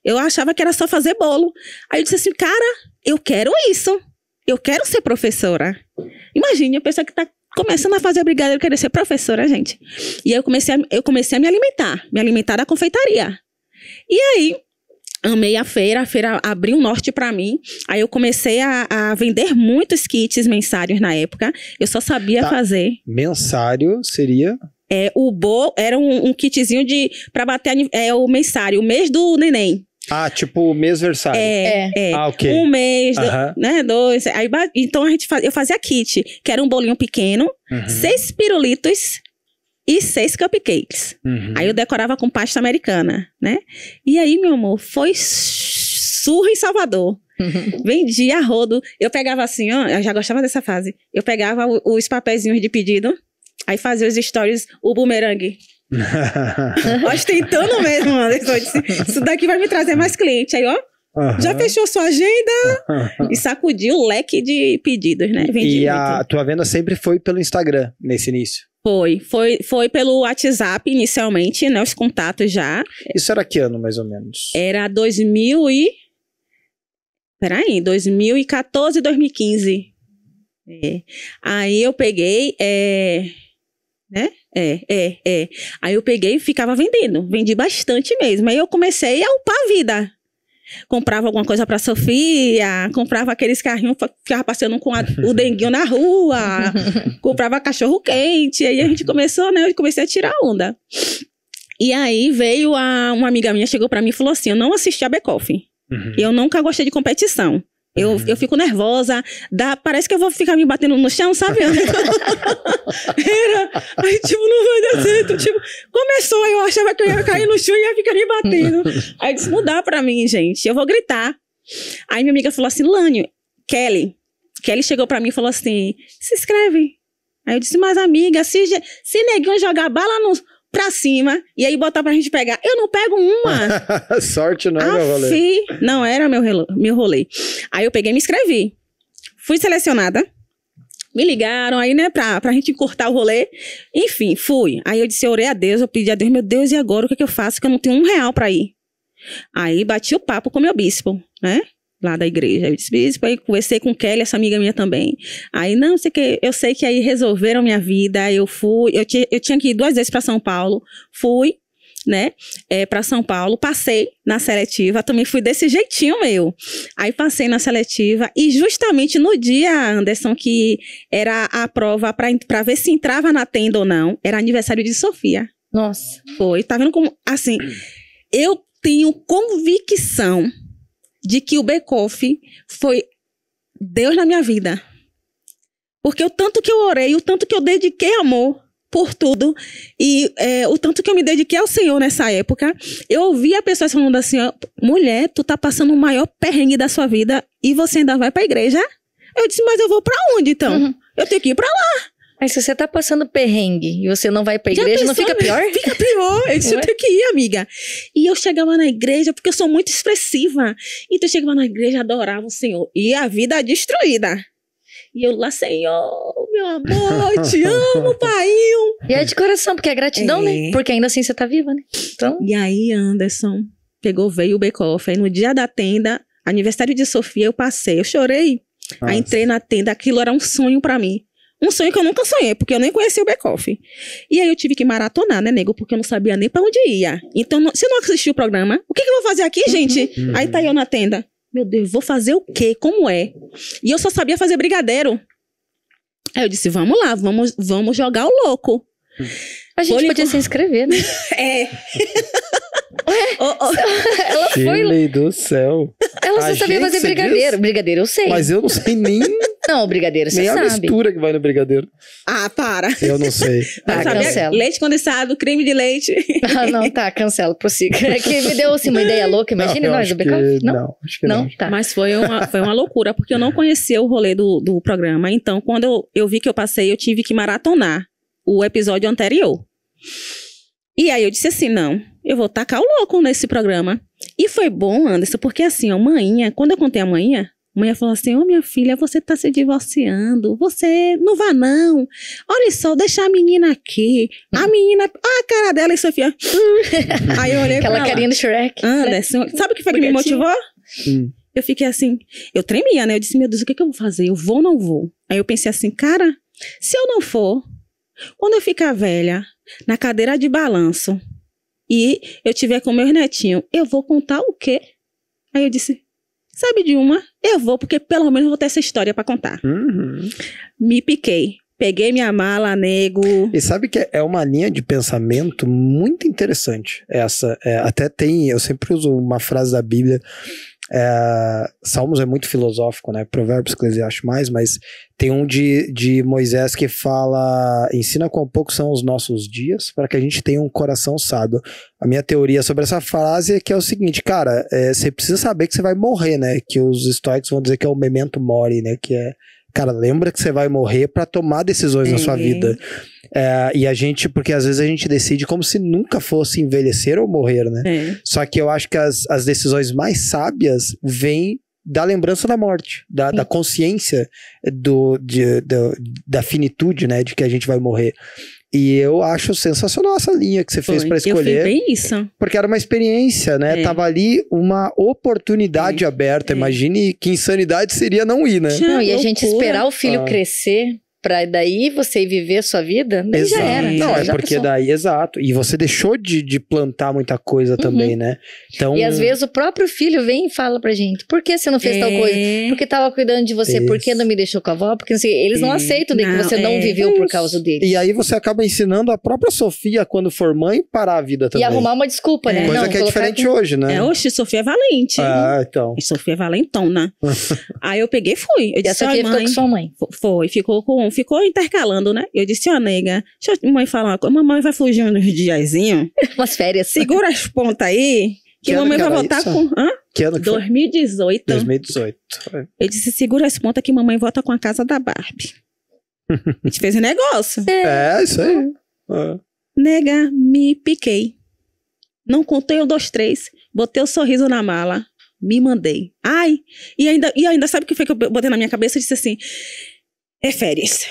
Eu achava que era só fazer bolo. Aí eu disse assim, cara, eu quero isso. Eu quero ser professora. Imagine, a pessoa que tá começando a fazer brigadeiro, querer ser professora, gente. E aí eu comecei a me alimentar da confeitaria. E aí, amei a feira abriu um norte pra mim. Aí eu comecei a vender muitos kits mensários na época. Eu só sabia fazer. Mensário seria? O bolo era um kitzinho pra bater o mensário, o mês do neném. Ah, tipo mêsversário. Ah, ok. Um mês, né, 2. Aí, então eu fazia kit, que era um bolinho pequeno, 6 pirulitos e 6 cupcakes. Aí eu decorava com pasta americana, né? E aí, meu amor, foi surra em Salvador. Vendia a rodo. Eu pegava assim, ó, eu já gostava dessa fase. Eu pegava os papeizinhos de pedido, aí fazia os stories, o bumerangue. Ostentando mesmo, mano. Isso daqui vai me trazer mais cliente. Aí, ó, já fechou sua agenda e sacudiu o leque de pedidos, né? E a tua venda sempre foi pelo Instagram, nesse início? Foi pelo WhatsApp inicialmente, né? Os contatos já. Isso era que ano, mais ou menos? Era 2014, 2015. Aí eu peguei, né? Aí eu peguei e ficava vendendo. Vendi bastante mesmo. Aí eu comecei a upar a vida. Comprava alguma coisa pra Sofia, comprava aqueles carrinhos, ficava passeando com o denguinho na rua, comprava cachorro quente. Aí a gente começou, né? Eu comecei a tirar onda. E aí veio uma amiga minha, chegou pra mim e falou assim: eu não assisti a Bake Off. Eu nunca gostei de competição. Eu fico nervosa, parece que eu vou ficar me batendo no chão, sabe? Aí, tipo, não vai dar certo. Tipo, começou, eu achava que eu ia cair no chão e ia ficar me batendo. Aí disse, não dá pra mim, gente, eu vou gritar. Aí minha amiga falou assim, Lânio, Kelly chegou pra mim e falou assim, se inscreve. Aí eu disse, mas amiga, se neguinho jogar bala pra cima e aí botar pra gente pegar, eu não pego uma. Sorte não é meu rolê. Não era meu rolê. Aí eu peguei e me inscrevi. Fui selecionada. Me ligaram aí, né, pra gente cortar o rolê. Enfim, fui. Aí eu disse, eu orei a Deus, eu pedi a Deus, meu Deus, e agora o que eu faço? Que eu não tenho R$1 pra ir. Aí bati o papo com o meu bispo, né? Lá da igreja. Eu disse, bispo, aí conversei com Kelly, essa amiga minha também. Aí, não, eu sei que aí resolveram minha vida. Eu fui, eu tinha que ir 2 vezes pra São Paulo. Fui, né, pra São Paulo. Passei na seletiva. Também fui desse jeitinho meu. Aí passei na seletiva. E justamente no dia, Anderson, que era a prova pra ver se entrava na tenda ou não, era aniversário de Sofia. Nossa. Foi. Tá vendo como, assim, eu tenho convicção de que o Bekoff foi Deus na minha vida. Porque o tanto que eu orei, o tanto que eu dediquei amor por tudo, e o tanto que eu me dediquei ao Senhor nessa época, eu ouvia pessoas falando assim, ó, mulher, tu tá passando o maior perrengue da sua vida e você ainda vai pra igreja? Eu disse, mas eu vou pra onde então? Uhum. Eu tenho que ir pra lá. Mas se você tá passando perrengue e você não vai pra igreja, não fica pior? Fica pior. Eu disse, eu tenho que ir, amiga. E eu chegava na igreja, porque eu sou muito expressiva. Então eu chegava na igreja, adorava o Senhor. E a vida destruída. E eu lá, Senhor, meu amor, eu te amo, pai. E é de coração, porque é gratidão, né? Porque ainda assim você tá viva, né? Então... E aí, Anderson, veio o Bekoff. Aí no dia da tenda, aniversário de Sofia, eu passei. Eu chorei. Nossa. Aí entrei na tenda, aquilo era um sonho pra mim. Um sonho que eu nunca sonhei, porque eu nem conhecia o Bekoff. E aí eu tive que maratonar, né, nego? Porque eu não sabia nem pra onde ia. Então, se eu não assisti o programa, o que eu vou fazer aqui, gente? Aí tá eu na tenda. Meu Deus, vou fazer o quê? Como é? E eu só sabia fazer brigadeiro. Aí eu disse, vamos lá, vamos jogar o louco. A gente podia se inscrever, né? Ela foi... do céu. Ela só sabia fazer brigadeiro. Diz? Brigadeiro eu sei. Mas eu não sei nem... Não, o brigadeiro você sabe. Nem a mistura que vai no brigadeiro. Ah, para. Eu não sei. Tá, cancela. Leite condensado, creme de leite. Ah, não, tá, cancela, prossiga. É que me deu assim, uma ideia louca. Imagine nós do Bekoff. Não, acho que não. Tá. Mas foi uma loucura, porque eu não conhecia o rolê do programa. Então, quando eu vi que eu passei, eu tive que maratonar o episódio anterior. E aí eu disse assim, não, eu vou tacar o louco nesse programa. E foi bom, Anderson, porque assim, a manhinha, quando eu contei a manhinha falou assim, minha filha, você tá se divorciando, você não vá não. Olha só, deixa a menina aqui. A menina, a cara dela e Sofia. Aí eu olhei aquela carinha do Shrek. Anderson, sabe o que foi que me motivou? Eu fiquei assim, eu tremia, né? Eu disse, meu Deus, o que eu vou fazer? Eu vou ou não vou? Aí eu pensei assim, cara, se eu não for, quando eu ficar velha, na cadeira de balanço, e eu tiver com meus netinhos, eu vou contar o quê? Aí eu disse, sabe de uma? Eu vou, porque pelo menos eu vou ter essa história pra contar. Me piquei. Peguei minha mala, nego. E sabe que é uma linha de pensamento muito interessante. Essa, até tem, eu sempre uso uma frase da Bíblia. Salmos é muito filosófico, né? Provérbios, Eclesiastes mais, mas tem um de Moisés que fala: ensina quão poucos são os nossos dias para que a gente tenha um coração sábio. A minha teoria sobre essa frase é que é o seguinte, cara, você precisa saber que você vai morrer, né? Que os estoicos vão dizer que é o memento mori, né? Que é, cara, lembra que você vai morrer para tomar decisões na sua vida. E a gente, porque às vezes a gente decide como se nunca fosse envelhecer ou morrer, né? Só que eu acho que as decisões mais sábias vêm da lembrança da morte, da consciência da finitude, né? De que a gente vai morrer. E eu acho sensacional essa linha que você fez pra escolher. Eu fiz bem isso. Porque era uma experiência, né? Tava ali uma oportunidade aberta. Imagine que insanidade seria não ir, né? Não, e a gente esperar o filho crescer pra daí você viver a sua vida, daí já era. Não, é já porque passou. daí, exato. E você deixou de plantar muita coisa também, né? Então, E às vezes o próprio filho vem e fala pra gente, por que você não fez tal coisa? Porque tava cuidando de você, por que não me deixou com a avó? Porque assim, eles não aceitam que você não viveu por causa deles. E aí você acaba ensinando a própria Sofia, quando for mãe, parar a vida também. E arrumar uma desculpa, né? Coisa não, que é diferente aqui... hoje, né? Oxe, Sofia é valente. Então. Sofia é valentona. Aí eu peguei e fui. Eu E a disse, Sofia ficou com sua mãe. Ficou intercalando, né? Eu disse, nega, deixa a mãe falar uma coisa. Mamãe vai fugir uns diazinhos. Umas férias. Segura as pontas aí, que mamãe vai voltar isso? com... Que ano que foi? 2018. 2018. Eu disse, segura as pontas que mamãe volta com a casa da Barbie. A gente fez um negócio. Isso aí. Nega, me piquei. Não contei o 2, 3. Botei o sorriso na mala. Me mandei. Ai, e ainda sabe o que foi que eu botei na minha cabeça? Eu disse assim, é férias.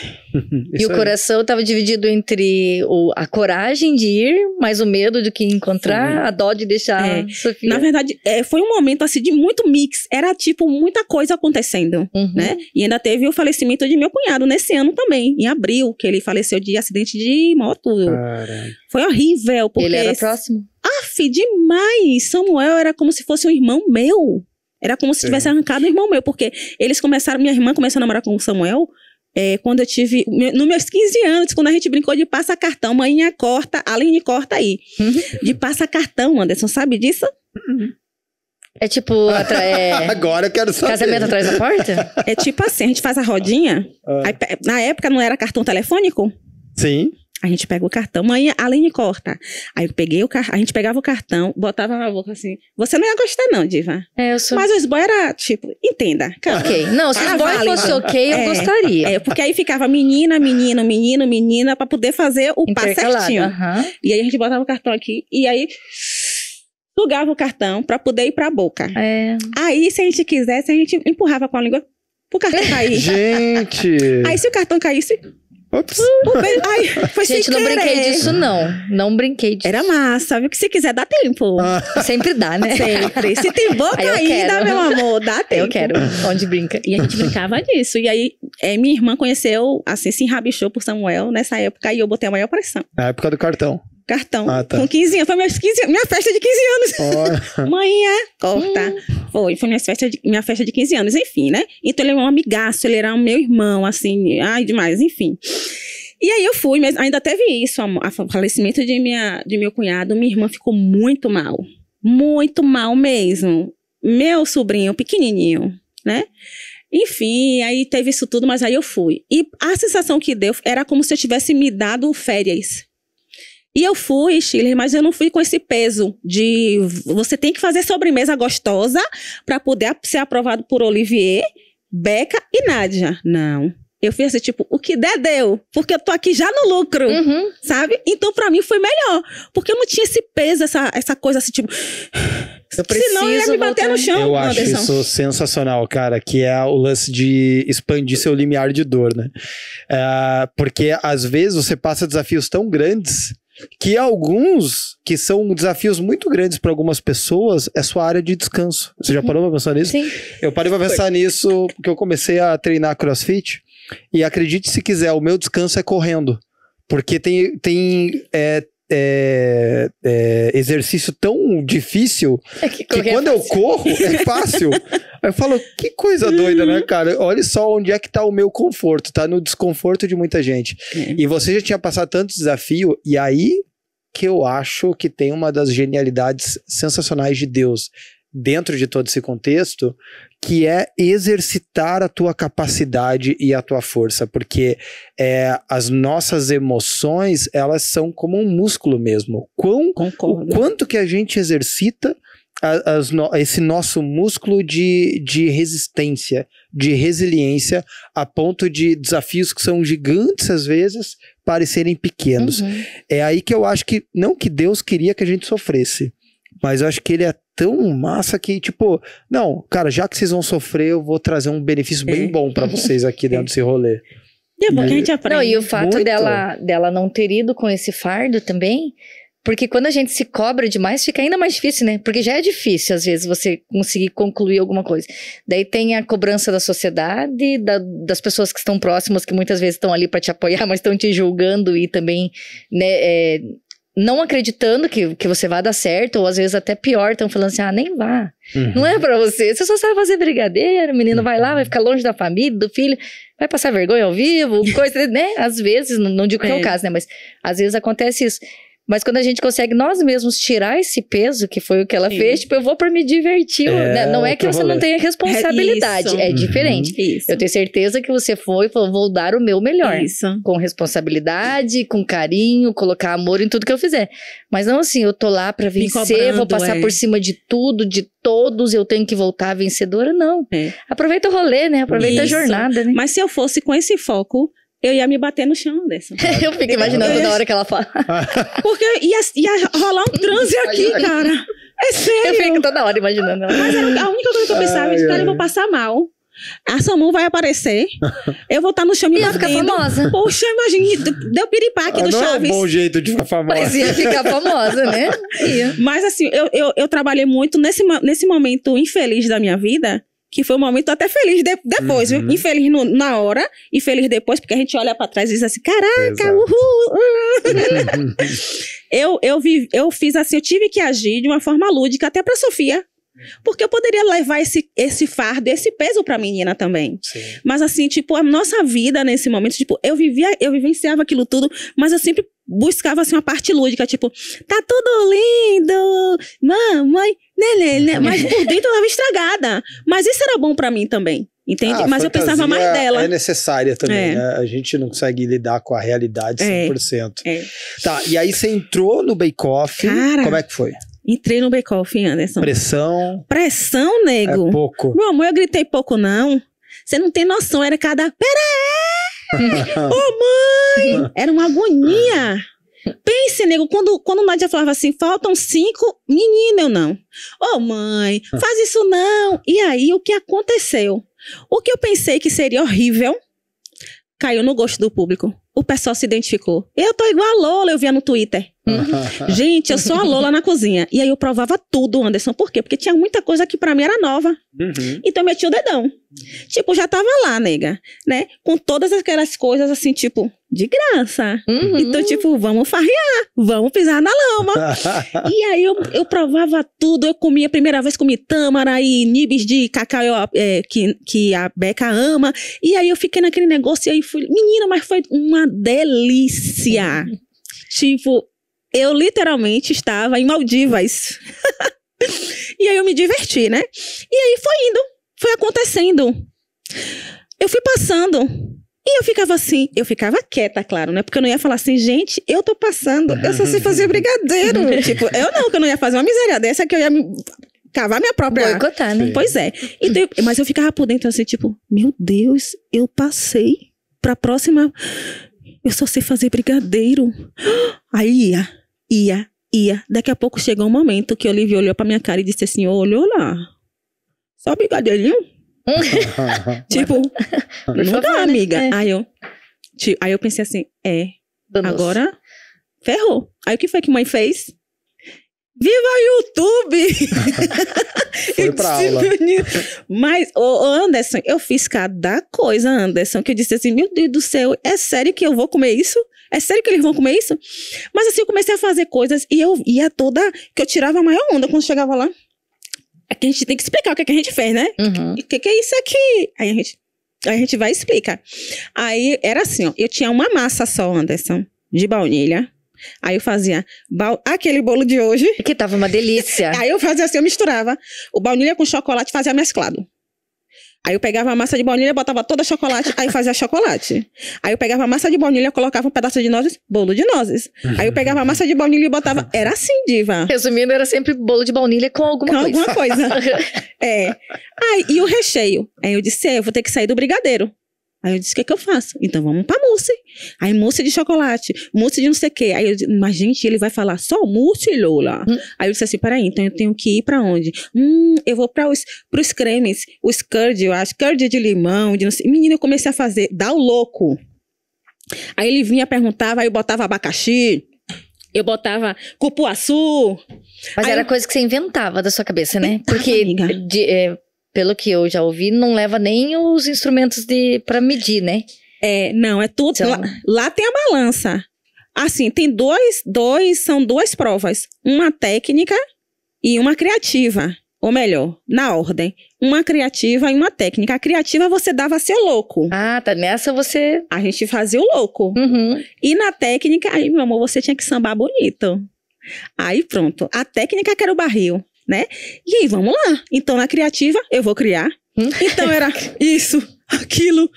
E o coração tava dividido entre a coragem de ir, mas o medo de que encontrar, a dó de deixar a Sofia. Na verdade, foi um momento assim de muito mix. Era tipo muita coisa acontecendo, né? E ainda teve o falecimento de meu cunhado nesse ano também, em abril, que ele faleceu de acidente de moto. Caramba. Foi horrível. Porque ele era próximo? Demais. Samuel era como se fosse um irmão meu. Era como se tivesse arrancado um irmão meu, porque minha irmã começou a namorar com o Samuel quando eu tive, nos meus 15 anos, quando a gente brincou de passa-cartão, Maninha corta, Aline corta aí. De passa-cartão, Anderson, sabe disso? É tipo, agora eu quero saber. Casamento atrás da porta? É tipo assim, a gente faz a rodinha, aí, na época não era cartão telefônico? Sim. A gente pega o cartão, mãe, Aline corta. Aí eu peguei a gente pegava o cartão, botava na boca assim. Você não ia gostar não, Diva. Eu sou... Mas os boy era, tipo, entenda. Ok. Não, se os boy fosse ok, eu gostaria. Porque aí ficava menina, menino, menino, menina, pra poder fazer o passo certinho. E aí a gente botava o cartão aqui, e aí sugava o cartão pra poder ir pra boca. Aí, se a gente quisesse, a gente empurrava com a língua pro cartão cair. Gente! Aí se o cartão caísse... Ops. Foi gente, não brinquei disso, não. Não brinquei disso. Era massa, viu? Que se quiser, dá tempo. Sempre dá, né? Sempre. Se tem boca ainda, meu amor, dá tempo. Eu quero. Onde brinca. E a gente brincava disso. E aí, minha irmã conheceu, assim, se enrabichou por Samuel nessa época. E eu botei a maior pressão. Na época do cartão. Tá. Com 15 anos. Foi minha festa de 15 anos. Manhã, corta. Foi minha festa de 15 anos, enfim, né? Então ele é um amigaço, ele era o meu irmão, assim, demais, enfim. E aí eu fui, mas ainda teve isso, o falecimento de meu cunhado, minha irmã ficou muito mal mesmo. Meu sobrinho, pequenininho, né? Enfim, aí teve isso tudo, mas aí eu fui. E a sensação que deu era como se eu tivesse me dado férias. E eu fui, Shirley, mas eu não fui com esse peso de você tem que fazer sobremesa gostosa para poder ser aprovado por Olivier, Beca e Nádia. Não. Eu fiz assim, tipo, o que der, deu. Porque eu tô aqui já no lucro, sabe? Então, pra mim, foi melhor. Porque eu não tinha esse peso, essa coisa assim, tipo... Senão eu ia me bater no chão, eu acho isso sensacional, cara, que é o lance de expandir seu limiar de dor, né? Porque, às vezes, você passa desafios tão grandes... que alguns que são desafios muito grandes para algumas pessoas é sua área de descanso. Você já parou pra pensar nisso? Sim. Eu parei pra pensar nisso porque eu comecei a treinar CrossFit e acredite se quiser, o meu descanso é correndo. Porque tem exercício tão difícil que quando eu corro é fácil. Aí eu falo, que coisa doida, né, cara? Olha só onde é que tá o meu conforto, tá no desconforto de muita gente. E você já tinha passado tanto desafio, e aí que eu acho que tem uma das genialidades sensacionais de Deus dentro de todo esse contexto, que é exercitar a tua capacidade e a tua força, porque as nossas emoções, elas são como um músculo mesmo. Concordo. O quanto que a gente exercita esse nosso músculo de resistência, de resiliência, a ponto de desafios que são gigantes às vezes parecerem pequenos. É aí que eu acho que, não que Deus queria que a gente sofresse, mas eu acho que ele é tão massa que, tipo, não, cara, já que vocês vão sofrer, eu vou trazer um benefício bem bom pra vocês aqui dentro desse rolê. E é bom que a gente aprende. Não, e o fato dela não ter ido com esse fardo também Porque quando a gente se cobra demais, fica ainda mais difícil, né? Porque já é difícil, às vezes, você conseguir concluir alguma coisa. Daí tem a cobrança da sociedade, das pessoas que estão próximas, que muitas vezes estão ali para te apoiar, mas estão te julgando e também, né, não acreditando que você vai dar certo, ou às vezes até pior, estão falando assim, nem vá. Não é pra você só sabe fazer brigadeiro, o menino vai lá, vai ficar longe da família, do filho, vai passar vergonha ao vivo, coisa, né? Às vezes, não digo que é o caso, né? Mas às vezes acontece isso. Mas quando a gente consegue nós mesmos tirar esse peso, que foi o que ela fez, tipo, eu vou pra me divertir. Né? Não é que você não tenha responsabilidade, é diferente. Eu tenho certeza que você foi e falou, vou dar o meu melhor. Com responsabilidade, com carinho, colocar amor em tudo que eu fizer. Mas não assim, eu tô lá pra vencer, vou passar por cima de tudo, de todos, eu tenho que voltar vencedora, não. Aproveita o rolê, né? Aproveita a jornada, né? Mas se eu fosse com esse foco, eu ia me bater no chão dessa. Eu fico imaginando na hora que ela fala. Porque ia rolar um transe aqui, cara. É sério. Eu fico toda hora imaginando. Mas era a única coisa que eu pensava, cara, eu vou passar mal. A Samu vai aparecer. Eu vou estar no chão me batendo. Ia ficar famosa. Poxa, imagina, deu piripaque do Chaves. Não é um bom jeito de ficar famosa. Mas ia ficar famosa, né? Mas assim, eu trabalhei muito nesse momento infeliz da minha vida, que foi um momento até feliz depois, viu? Infeliz na hora e feliz depois, porque a gente olha pra trás e diz assim, caraca, uhul! Eu fiz assim, eu tive que agir de uma forma lúdica até pra Sofia. Porque eu poderia levar esse fardo, esse peso pra menina também. Sim. Mas assim, tipo, a nossa vida nesse momento, tipo, eu vivenciava aquilo tudo, mas eu sempre buscava assim uma parte lúdica, tipo, tá tudo lindo, mamãe, né, mas por dentro eu tava estragada. Mas isso era bom pra mim também, entende? Mas eu pensava mais dela. É necessária também, né? A gente não consegue lidar com a realidade 100%. Tá, e aí você entrou no Bake Off, como é que foi? Entrei no Bake Off, Anderson. Pressão? Pressão, nego? É pouco. Meu amor, eu gritei pouco, não. Você não tem noção, era cada... Pera aí! Ô, mãe! Era uma agonia. Pense, nego, quando Nádia falava assim, faltam 5, menina, eu não. Ô, mãe, faz isso não. E aí, o que aconteceu? O que eu pensei que seria horrível, caiu no gosto do público. O pessoal se identificou. Eu tô igual a Lola, eu via no Twitter. Gente, eu sou a Lola na cozinha. E aí eu provava tudo, Anderson. Por quê? Porque tinha muita coisa que pra mim era nova. Então eu meti o dedão. Tipo, já tava lá, nega, né? Com todas aquelas coisas assim, tipo, de graça. Então, tipo, vamos farrear, vamos pisar na lama. E aí eu provava tudo. Eu comia, a primeira vez comi tâmara e nibs de cacau que a Beca ama. E aí eu fiquei naquele negócio e aí fui... Menina, mas foi uma delícia. Tipo... Eu literalmente estava em Maldivas. E aí eu me diverti, né? E aí foi acontecendo. Eu fui passando. E eu ficava assim, eu ficava quieta, claro, né? Porque eu não ia falar assim, gente, eu tô passando, eu só sei fazer brigadeiro. Tipo, eu não ia fazer uma miséria dessa que eu ia cavar minha própria... Boicotar, né? Pois é. Então, mas eu ficava por dentro assim, tipo, meu Deus, eu passei pra próxima... Eu só sei fazer brigadeiro. Aí ia. Daqui a pouco chegou um momento que a Olivia olhou pra minha cara e disse assim, olhou lá. Só brigadeirinho? Tipo, não dá, amiga. Aí eu pensei assim, agora ferrou. Aí o que foi que mãe fez? Viva YouTube! Foi pra aula. Mas, Anderson, eu fiz cada coisa, Anderson, que eu disse assim, meu Deus do céu, é sério que eu vou comer isso? É sério que eles vão comer isso? Mas assim, eu comecei a fazer coisas e eu ia toda... Que eu tirava a maior onda quando chegava lá. É que a gente tem que explicar o que a gente fez, né? O que é isso aqui? Aí a gente vai explicar. Aí era assim, ó. Eu tinha uma massa só, Anderson, de baunilha. Aí eu fazia aquele bolo de hoje. Que tava uma delícia. Aí eu fazia assim, eu misturava o baunilha com chocolate e fazia mesclado. Aí eu pegava a massa de baunilha, botava toda chocolate, aí fazia chocolate. Aí eu pegava a massa de baunilha, colocava um pedaço de nozes, bolo de nozes. Aí eu pegava a massa de baunilha e botava... Era assim, diva. Resumindo, era sempre bolo de baunilha com alguma coisa. Aí, e o recheio? Aí eu disse, eu vou ter que sair do brigadeiro. Aí eu disse, o que eu faço? Então vamos pra mousse. Aí mousse de chocolate, mousse de não sei o quê. Aí eu disse, mas gente, ele vai falar só mousse, Lola. Aí eu disse assim, peraí, então eu tenho que ir pra onde? Eu vou pros cremes, os curd, eu acho, curd de limão, de não sei. Menina, eu comecei a fazer, dá o louco. Aí ele vinha, perguntava, aí eu botava abacaxi, Eu botava cupuaçu. Mas era coisa que você inventava da sua cabeça, né? Porque, amiga. pelo que eu já ouvi, não leva nem os instrumentos pra medir, né? Não, é tudo. Então... Lá tem a balança. Assim, tem são duas provas. Uma técnica e uma criativa. Ou melhor, na ordem. Uma criativa e uma técnica. A criativa você dava seu louco. Ah, tá. Nessa você... A gente fazia o louco. Uhum. E na técnica, aí, meu amor, você tinha que sambar bonito. Aí pronto. A técnica que era o barril, né? E aí, vamos lá. Então, na criativa, eu vou criar. Então, era isso, aquilo,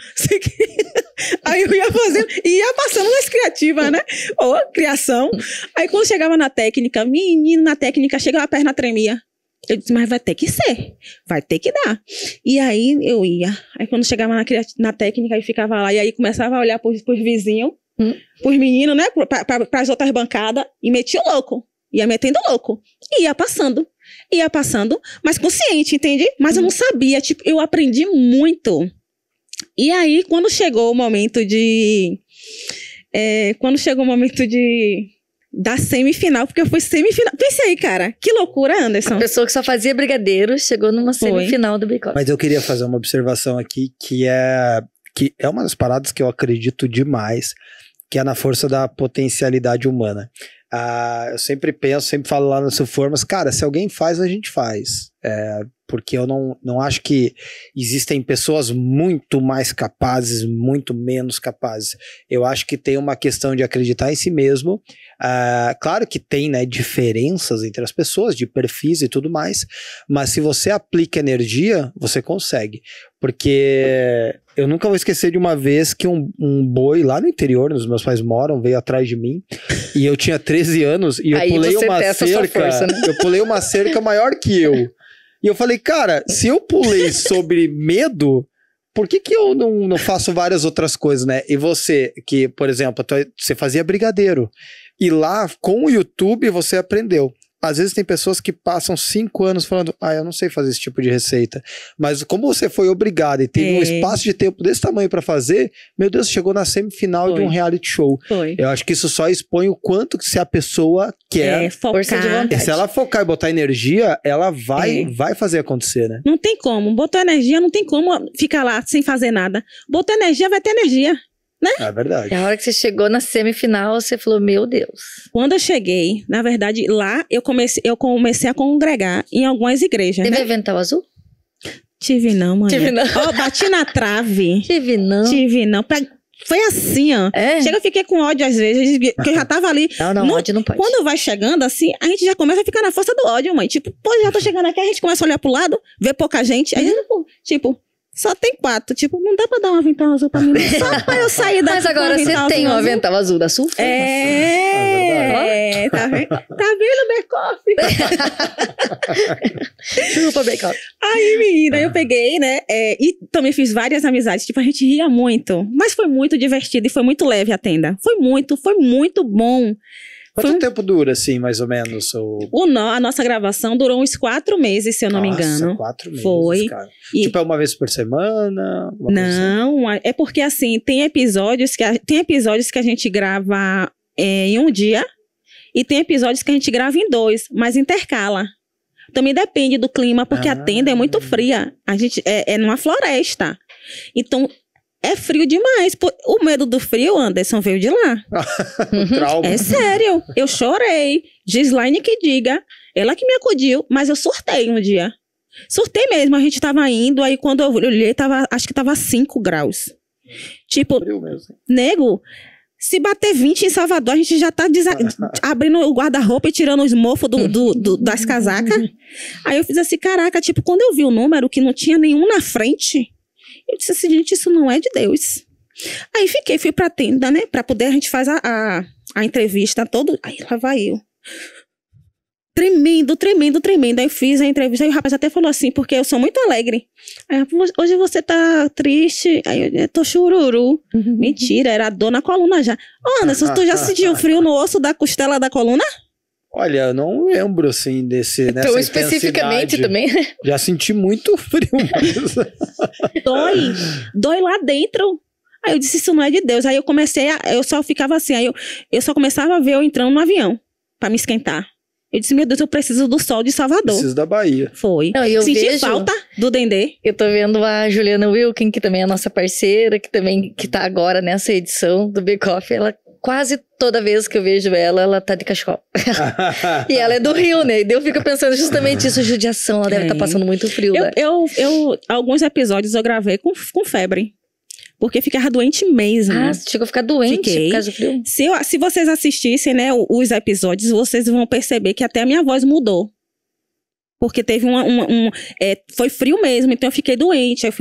aí eu ia fazendo, ia passando nas criativas, né? Ou criação. Aí, quando chegava na técnica, menino, na técnica, chegava a perna tremia. Eu disse, mas vai ter que ser, vai ter que dar. E aí, eu ia. Aí, quando chegava na técnica, aí ficava lá. E aí, começava a olhar pros vizinhos, pros meninos, né? Pras outras bancadas. E metia o louco. Ia metendo louco. E ia passando, mas consciente, entende? Mas eu não sabia, tipo, eu aprendi muito. E aí, quando chegou o momento da semifinal, porque eu fui semifinal. Pense aí, cara, que loucura, Anderson. A pessoa que só fazia brigadeiro chegou numa semifinal do Bake Off. Mas eu queria fazer uma observação aqui, que é uma das paradas que eu acredito demais, que é na força da potencialidade humana. Eu sempre penso, sempre falo lá nas Suformas, cara, se alguém faz, a gente faz. Porque eu não acho que existem pessoas muito mais capazes, muito menos capazes. Eu acho que tem uma questão de acreditar em si mesmo. Claro que tem, né, diferenças entre as pessoas, de perfis e tudo mais, mas se você aplica energia, você consegue. Porque eu nunca vou esquecer de uma vez que um boi lá no interior, onde os meus pais moram, veio atrás de mim, e eu tinha 13 anos, e eu pulei uma cerca, força, né? Eu pulei uma cerca maior que eu. E eu falei, cara, se eu pulei sobre medo, por que eu não faço várias outras coisas, né? E você, que, por exemplo, você fazia brigadeiro, e lá, com o YouTube, você aprendeu. Às vezes tem pessoas que passam 5 anos falando, eu não sei fazer esse tipo de receita. Mas como você foi obrigado e teve um espaço de tempo desse tamanho pra fazer, meu Deus, chegou na semifinal de um reality show. Eu acho que isso só expõe o quanto que se a pessoa quer força de vontade. E se ela focar e botar energia, ela vai fazer acontecer, né? Não tem como. Botou energia, não tem como ficar lá sem fazer nada. Botou energia, vai ter energia. Né? É verdade. E a hora que você chegou na semifinal, você falou, meu Deus. Quando eu cheguei, na verdade, lá eu comecei a congregar em algumas igrejas. Teve né? Avental Azul? Tive não, mãe. Tive não. Bati na trave. Tive não. Foi assim, ó. Chega, eu fiquei com ódio às vezes, porque eu já tava ali. Não, ódio não pode. Quando vai chegando assim, a gente já começa a ficar na força do ódio, mãe. Tipo, já tô chegando aqui, a gente começa a olhar pro lado, ver pouca gente. Aí, tipo, só tem 4. Tipo, não dá pra dar um avental azul pra mim. Só pra eu sair daqui. Mas agora você tem um avental azul da Sul? Tá vendo? Tá vendo, Bake-Off? Chupa, Bake-Off. Aí, menina, eu peguei, né? E também fiz várias amizades. Tipo, a gente ria muito. Mas foi muito divertido e foi muito leve a tenda. Foi muito bom. Quanto tempo dura, assim, mais ou menos? A nossa gravação durou uns 4 meses, se eu não me engano. 4 meses, foi. Cara. Tipo, é uma vez por semana? Não, é porque, assim, tem episódios que a gente grava em um dia e tem episódios que a gente grava em 2, mas intercala. Também depende do clima, porque a tenda é muito fria. A gente é numa floresta. Então... é frio demais. O medo do frio, Anderson, veio de lá. Trauma. É sério. Eu chorei. Gislaine que diga. Ela que me acudiu, mas eu surtei um dia. Surtei mesmo. A gente tava indo, aí quando eu olhei, acho que tava 5 graus. Tipo, frio mesmo. Nego, se bater 20 em Salvador, a gente já tá abrindo o guarda-roupa e tirando os mofos das casacas. Aí eu fiz assim, caraca, tipo, quando eu vi o número que não tinha nenhum na frente... eu disse assim, gente, isso não é de Deus. Aí fui pra tenda, né? Pra poder a gente fazer a entrevista toda. Aí lá vai eu. Tremendo. Aí fiz a entrevista. Aí o rapaz até falou assim, porque eu sou muito alegre. Aí, hoje você tá triste. Aí eu tô chururu. Mentira, era dor na coluna já. Anderson, tu já sentiu frio no osso da costela da coluna? Olha, eu não lembro, assim, nessa então, especificamente também. Já senti muito frio. Mas... Dói lá dentro. Aí eu disse, isso não é de Deus. Aí eu só ficava assim, aí eu só começava a ver eu entrando no avião. pra me esquentar. Eu disse, meu Deus, eu preciso do sol de Salvador. Preciso da Bahia. Foi. Não, eu Senti vejo- falta do Dendê. Eu tô vendo a Juliana Wilkin, que também é a nossa parceira, que tá agora nessa edição do Bake Off. Ela, quase toda vez que eu vejo ela tá de cachecol. E ela é do Rio, né? E daí eu fico pensando justamente isso, judiação. Ela deve estar passando muito frio, né? Alguns episódios eu gravei com febre. Porque ficava doente mesmo. Ah, você chegou a ficar doente Fiquei. por causa do frio? Se vocês assistissem, né, os episódios, vocês vão perceber que até a minha voz mudou. Porque teve foi frio mesmo, então eu fiquei doente. Aí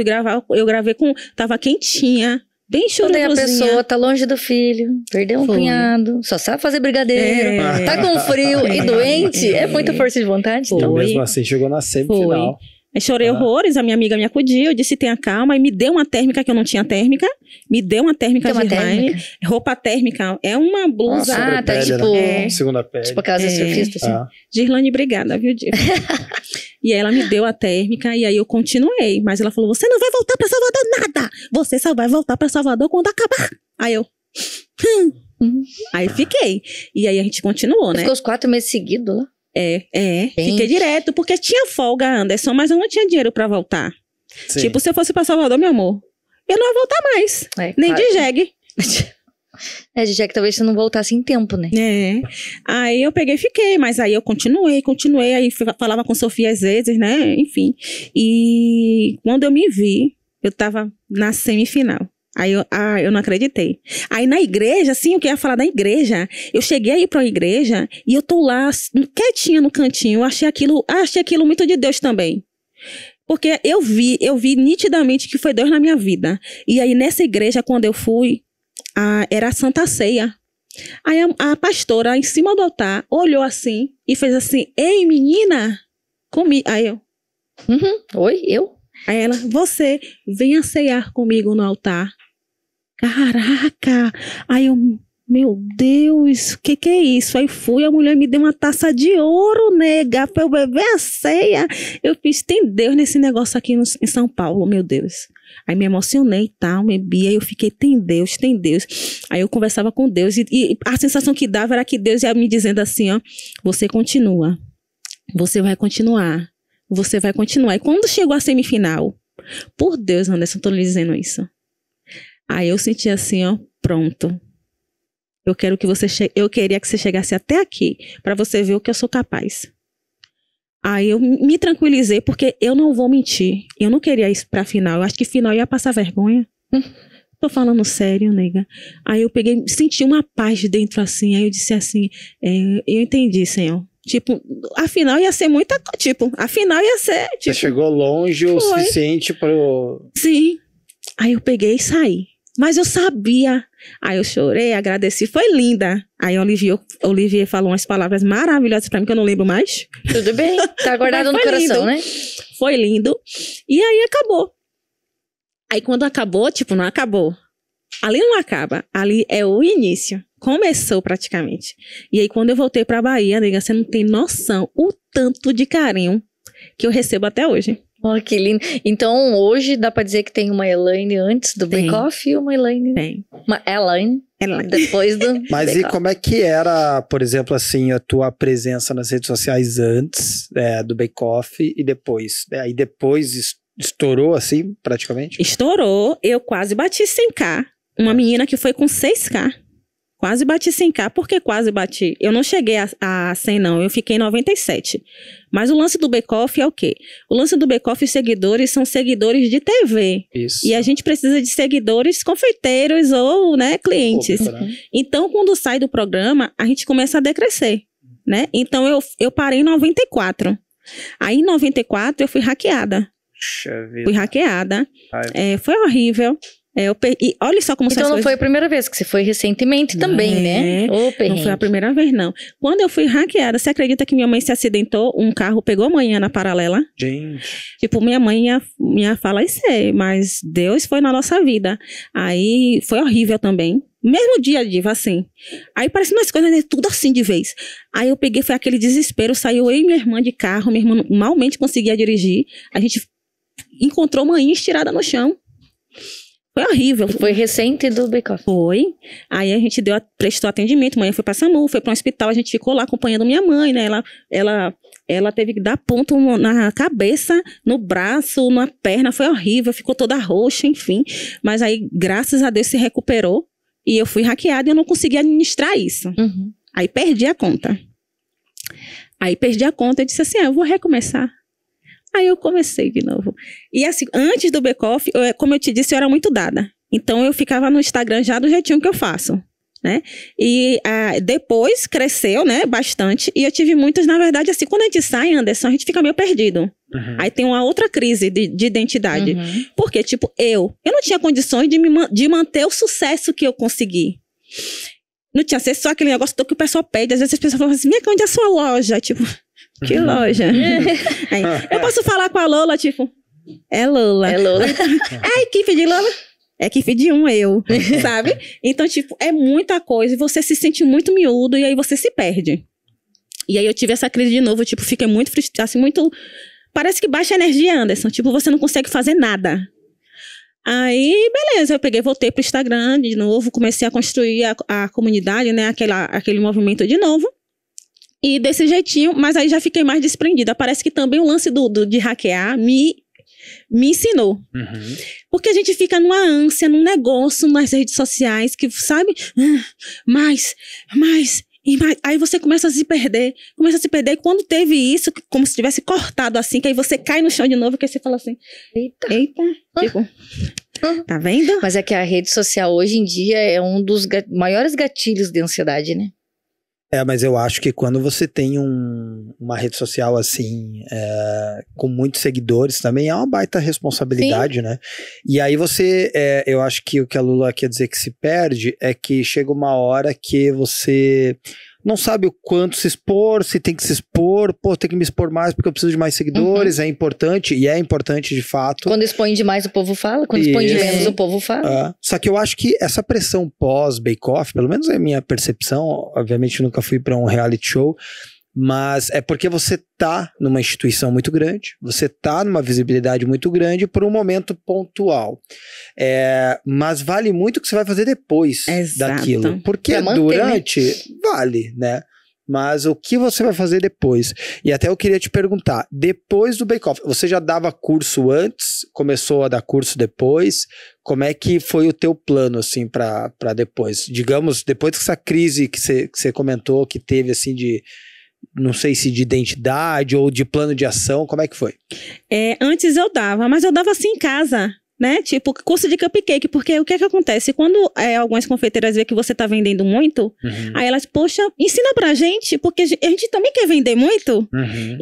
eu gravei tava quentinha, bem Quando aí a choruzinha. pessoa tá longe do filho, perdeu um Foi. cunhado, só sabe fazer brigadeiro, É. tá com frio e doente, é muita força de vontade. Foi. E Então. mesmo assim chegou na semifinal. Aí chorei horrores, a minha amiga me acudiu, eu disse, tenha calma, e me deu uma térmica que eu não tinha térmica, me deu uma térmica Que é uma Girline. térmica? Roupa térmica, é uma blusa. Ah, tá, sobrepele, tipo- né? Segunda pele. Tipo aquelas surfistas, assim. Ah. Girlane, obrigada, viu, Diego? E aí ela me deu a térmica, e aí eu continuei, mas ela falou, você não vai voltar pra Salvador nada, você só vai voltar pra Salvador quando acabar. Aí eu... Uhum. Aí fiquei. E aí a gente continuou, Você né? ficou os 4 meses seguidos lá? Fiquei Gente. direto, porque tinha folga, Anderson, mas eu não tinha dinheiro pra voltar. Sim. Tipo, se eu fosse pra Salvador, meu amor, eu não ia voltar mais. É, Nem claro. de jegue. É, de que talvez você não voltasse em tempo, né? É. Aí eu peguei e fiquei, mas aí eu continuei, aí falava com Sofia às vezes, né? Enfim. E quando eu me vi, eu tava na semifinal. Aí eu não acreditei. Aí na igreja, assim, eu queria falar da igreja. Eu cheguei aí pra igreja e eu tô lá, quietinha no cantinho. Eu achei aquilo muito de Deus também. Porque eu vi nitidamente que foi Deus na minha vida. E aí nessa igreja, quando eu fui, era a Santa Ceia. Aí a pastora, em cima do altar, olhou assim e fez assim, ei, menina, comigo. Aí eu... Oi, eu? Aí ela, você, venha ceiar comigo no altar. Caraca! Aí eu, meu Deus, o que é isso? Aí fui, a mulher me deu uma taça de ouro, nega, pra eu beber a ceia. Eu fiz, tem Deus nesse negócio aqui em São Paulo, meu Deus. Aí me emocionei e tal, bebi, aí eu fiquei, tem Deus, tem Deus. Aí eu conversava com Deus e a sensação que dava era que Deus ia me dizendo assim, ó, você continua, você vai continuar. Você vai continuar. E quando chegou a semifinal, por Deus, Anderson, tô lhe dizendo isso. Aí eu senti assim, ó, pronto. Eu queria que você chegasse até aqui, pra você ver o que eu sou capaz. Aí eu me tranquilizei, porque eu não vou mentir. Eu não queria ir pra final. Eu acho que final ia passar vergonha. Tô falando sério, nega. Aí eu peguei, senti uma paz dentro assim. Aí eu disse assim, eu entendi, Senhor. Tipo, a final ia ser muita coisa. Tipo, a final ia ser. Você Tipo, chegou longe o Foi. suficiente pro... sim. Aí eu peguei e saí. Mas eu sabia. Aí eu chorei, agradeci. Foi linda. Aí Olivier falou umas palavras maravilhosas pra mim, que eu não lembro mais. Tudo bem, tá guardado no Mas foi coração, lindo. né? Foi lindo. E aí acabou. Aí quando acabou, tipo, não acabou. Ali não acaba. Ali é o início. Começou praticamente. E aí quando eu voltei pra Bahia, nega, você não tem noção o tanto de carinho que eu recebo até hoje. Oh, que lindo. Então, hoje dá pra dizer que tem uma Elaine antes do Tem. Bake Off e uma Elaine... Tem. Uma Elaine depois do Mas Bake e Off. como é que era, por exemplo, assim, a tua presença nas redes sociais antes do Bake Off e depois? Aí depois estourou assim, praticamente? Estourou. Eu quase bati 100k. Uma menina que foi com 6k. Quase bati 100k. Por que quase bati? Eu não cheguei a 100, não. Eu fiquei em 97. Mas o lance do Bake Off é o quê? O lance do Bake Off, os seguidores são seguidores de TV. Isso. E a gente precisa de seguidores confeiteiros ou, né, clientes. Público, né? Então, quando sai do programa, a gente começa a decrescer, né? Então, eu parei em 94. Aí, em 94, eu fui hackeada. Puxa vida. Fui hackeada. Ai. Foi horrível. E olha só como são Então as não coisas. foi a primeira vez, que você foi recentemente também, né? Ô, Não perrengue. foi a primeira vez, não. Quando eu fui hackeada, você acredita que minha mãe se acidentou? Um carro pegou a manhã na paralela. Gente. Tipo, minha mãe ia falecer, mas Deus foi na nossa vida. Aí foi horrível também. Mesmo dia, Diva, assim. Aí parece umas coisas, né? Tudo assim de vez. Aí eu peguei, foi aquele desespero. Saiu eu e minha irmã de carro. Minha irmã malmente conseguia dirigir. A gente encontrou mãe estirada no chão. Foi horrível. Foi recente do Bake-Off? Foi. Aí a gente prestou atendimento, mãe foi pra SAMU, foi pra um hospital, a gente ficou lá acompanhando minha mãe, né? Ela teve que dar ponto na cabeça, no braço, na perna, foi horrível, ficou toda roxa, enfim. Mas aí, graças a Deus, se recuperou e eu fui hackeada e eu não consegui administrar isso. Uhum. Aí perdi a conta. E disse assim, eu vou recomeçar. Aí eu comecei de novo. E assim, antes do Bake-Off, como eu te disse, eu era muito dada. Então eu ficava no Instagram já do jeitinho que eu faço, né? E depois cresceu, né, bastante. E eu tive muitas, na verdade, assim, quando a gente sai, Anderson, a gente fica meio perdido. Uhum. Aí tem uma outra crise de identidade. Uhum. Porque, tipo, eu não tinha condições de manter o sucesso que eu consegui. Não tinha ser só aquele negócio que o pessoal pede. Às vezes as pessoas falam assim, onde é a sua loja? Tipo... Que loja? Aí, eu posso falar com a Lola, tipo, é Lola. É Lola. É a equipe de Lola. É a equipe de eu, sabe? Então, tipo, é muita coisa e você se sente muito miúdo e aí você se perde. E aí eu tive essa crise de novo, tipo, fiquei muito frustrada, assim, muito... Parece que baixa a energia, Anderson. Tipo, você não consegue fazer nada. Aí, beleza, eu voltei pro Instagram de novo, comecei a construir a comunidade, né? Aquele movimento de novo. E desse jeitinho, mas aí já fiquei mais desprendida. Parece que também o lance de hackear me ensinou. Uhum. Porque a gente fica numa ânsia, num negócio nas redes sociais, que sabe? Mais. Aí você começa a se perder. E quando teve isso, como se tivesse cortado assim, que aí você cai no chão de novo, que aí você fala assim, eita. Tipo, tá vendo? Mas é que a rede social hoje em dia é um dos maiores gatilhos de ansiedade, né? Mas eu acho que quando você tem uma rede social assim, com muitos seguidores, também é uma baita responsabilidade, Sim. né? E aí você, eu acho que o que a Lula quer dizer que se perde é que chega uma hora que você não sabe o quanto se expor, se tem que se expor, tem que me expor mais porque eu preciso de mais seguidores, é importante, e é importante de fato. Quando expõe demais o povo fala, quando expõe de menos o povo fala. Só que eu acho que essa pressão pós-Bake-Off, pelo menos é a minha percepção, obviamente eu nunca fui para um reality show, mas é porque você tá numa instituição muito grande, você tá numa visibilidade muito grande por um momento pontual. Mas vale muito o que você vai fazer depois daquilo. Porque durante, vale, né? Mas o que você vai fazer depois? E até eu queria te perguntar, depois do Bake-Off, você já dava curso antes? Começou a dar curso depois? Como é que foi o teu plano, assim, pra depois? Digamos, depois dessa crise que você comentou, que teve, assim, não sei se de identidade ou de plano de ação, como é que foi? Antes eu dava, mas eu dava assim em casa, né? Tipo, curso de cupcake, porque o que é que acontece? Quando algumas confeiteiras vê que você tá vendendo muito, aí elas, poxa, ensina pra gente, porque a gente também quer vender muito.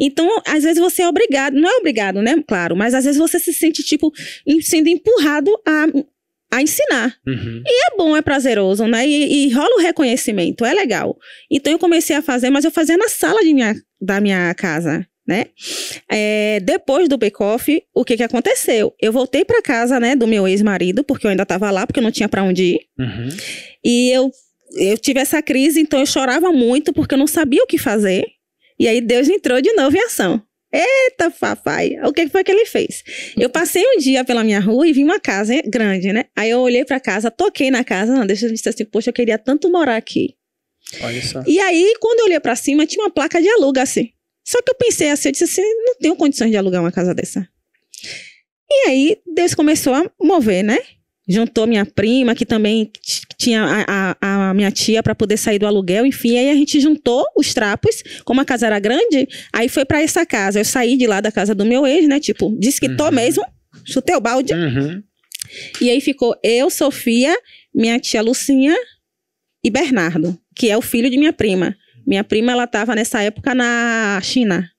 Então, às vezes você é obrigado, não é obrigado, né? Claro, mas às vezes você se sente, tipo, sendo empurrado a ensinar. E é bom, é prazeroso, né? E rola o reconhecimento, é legal. Então eu comecei a fazer, mas eu fazia na sala da minha casa, né? Depois do Bake-Off, o que aconteceu? Eu voltei pra casa, né, do meu ex-marido, porque eu ainda tava lá, porque eu não tinha pra onde ir. E eu tive essa crise, então eu chorava muito, porque eu não sabia o que fazer. E aí Deus entrou de novo em ação. Eita, papai, o que foi que ele fez? Eu passei um dia pela minha rua e vi uma casa grande, né? Aí eu olhei pra casa, toquei na casa, deixa eu dizer assim, poxa, eu queria tanto morar aqui. Olha só. E aí, quando eu olhei pra cima, tinha uma placa de aluga, assim. Só que eu pensei assim, eu disse assim, não tenho condições de alugar uma casa dessa. E aí, Deus começou a mover, né? Juntou minha prima, que também tinha a minha tia para poder sair do aluguel, enfim, aí a gente juntou os trapos, como a casa era grande, aí foi para essa casa. Eu saí de lá da casa do meu ex, né, tipo, disse que tô mesmo, chutei o balde, e aí ficou eu, Sofia, minha tia Lucinha e Bernardo, que é o filho de minha prima. Minha prima, ela tava nessa época na China.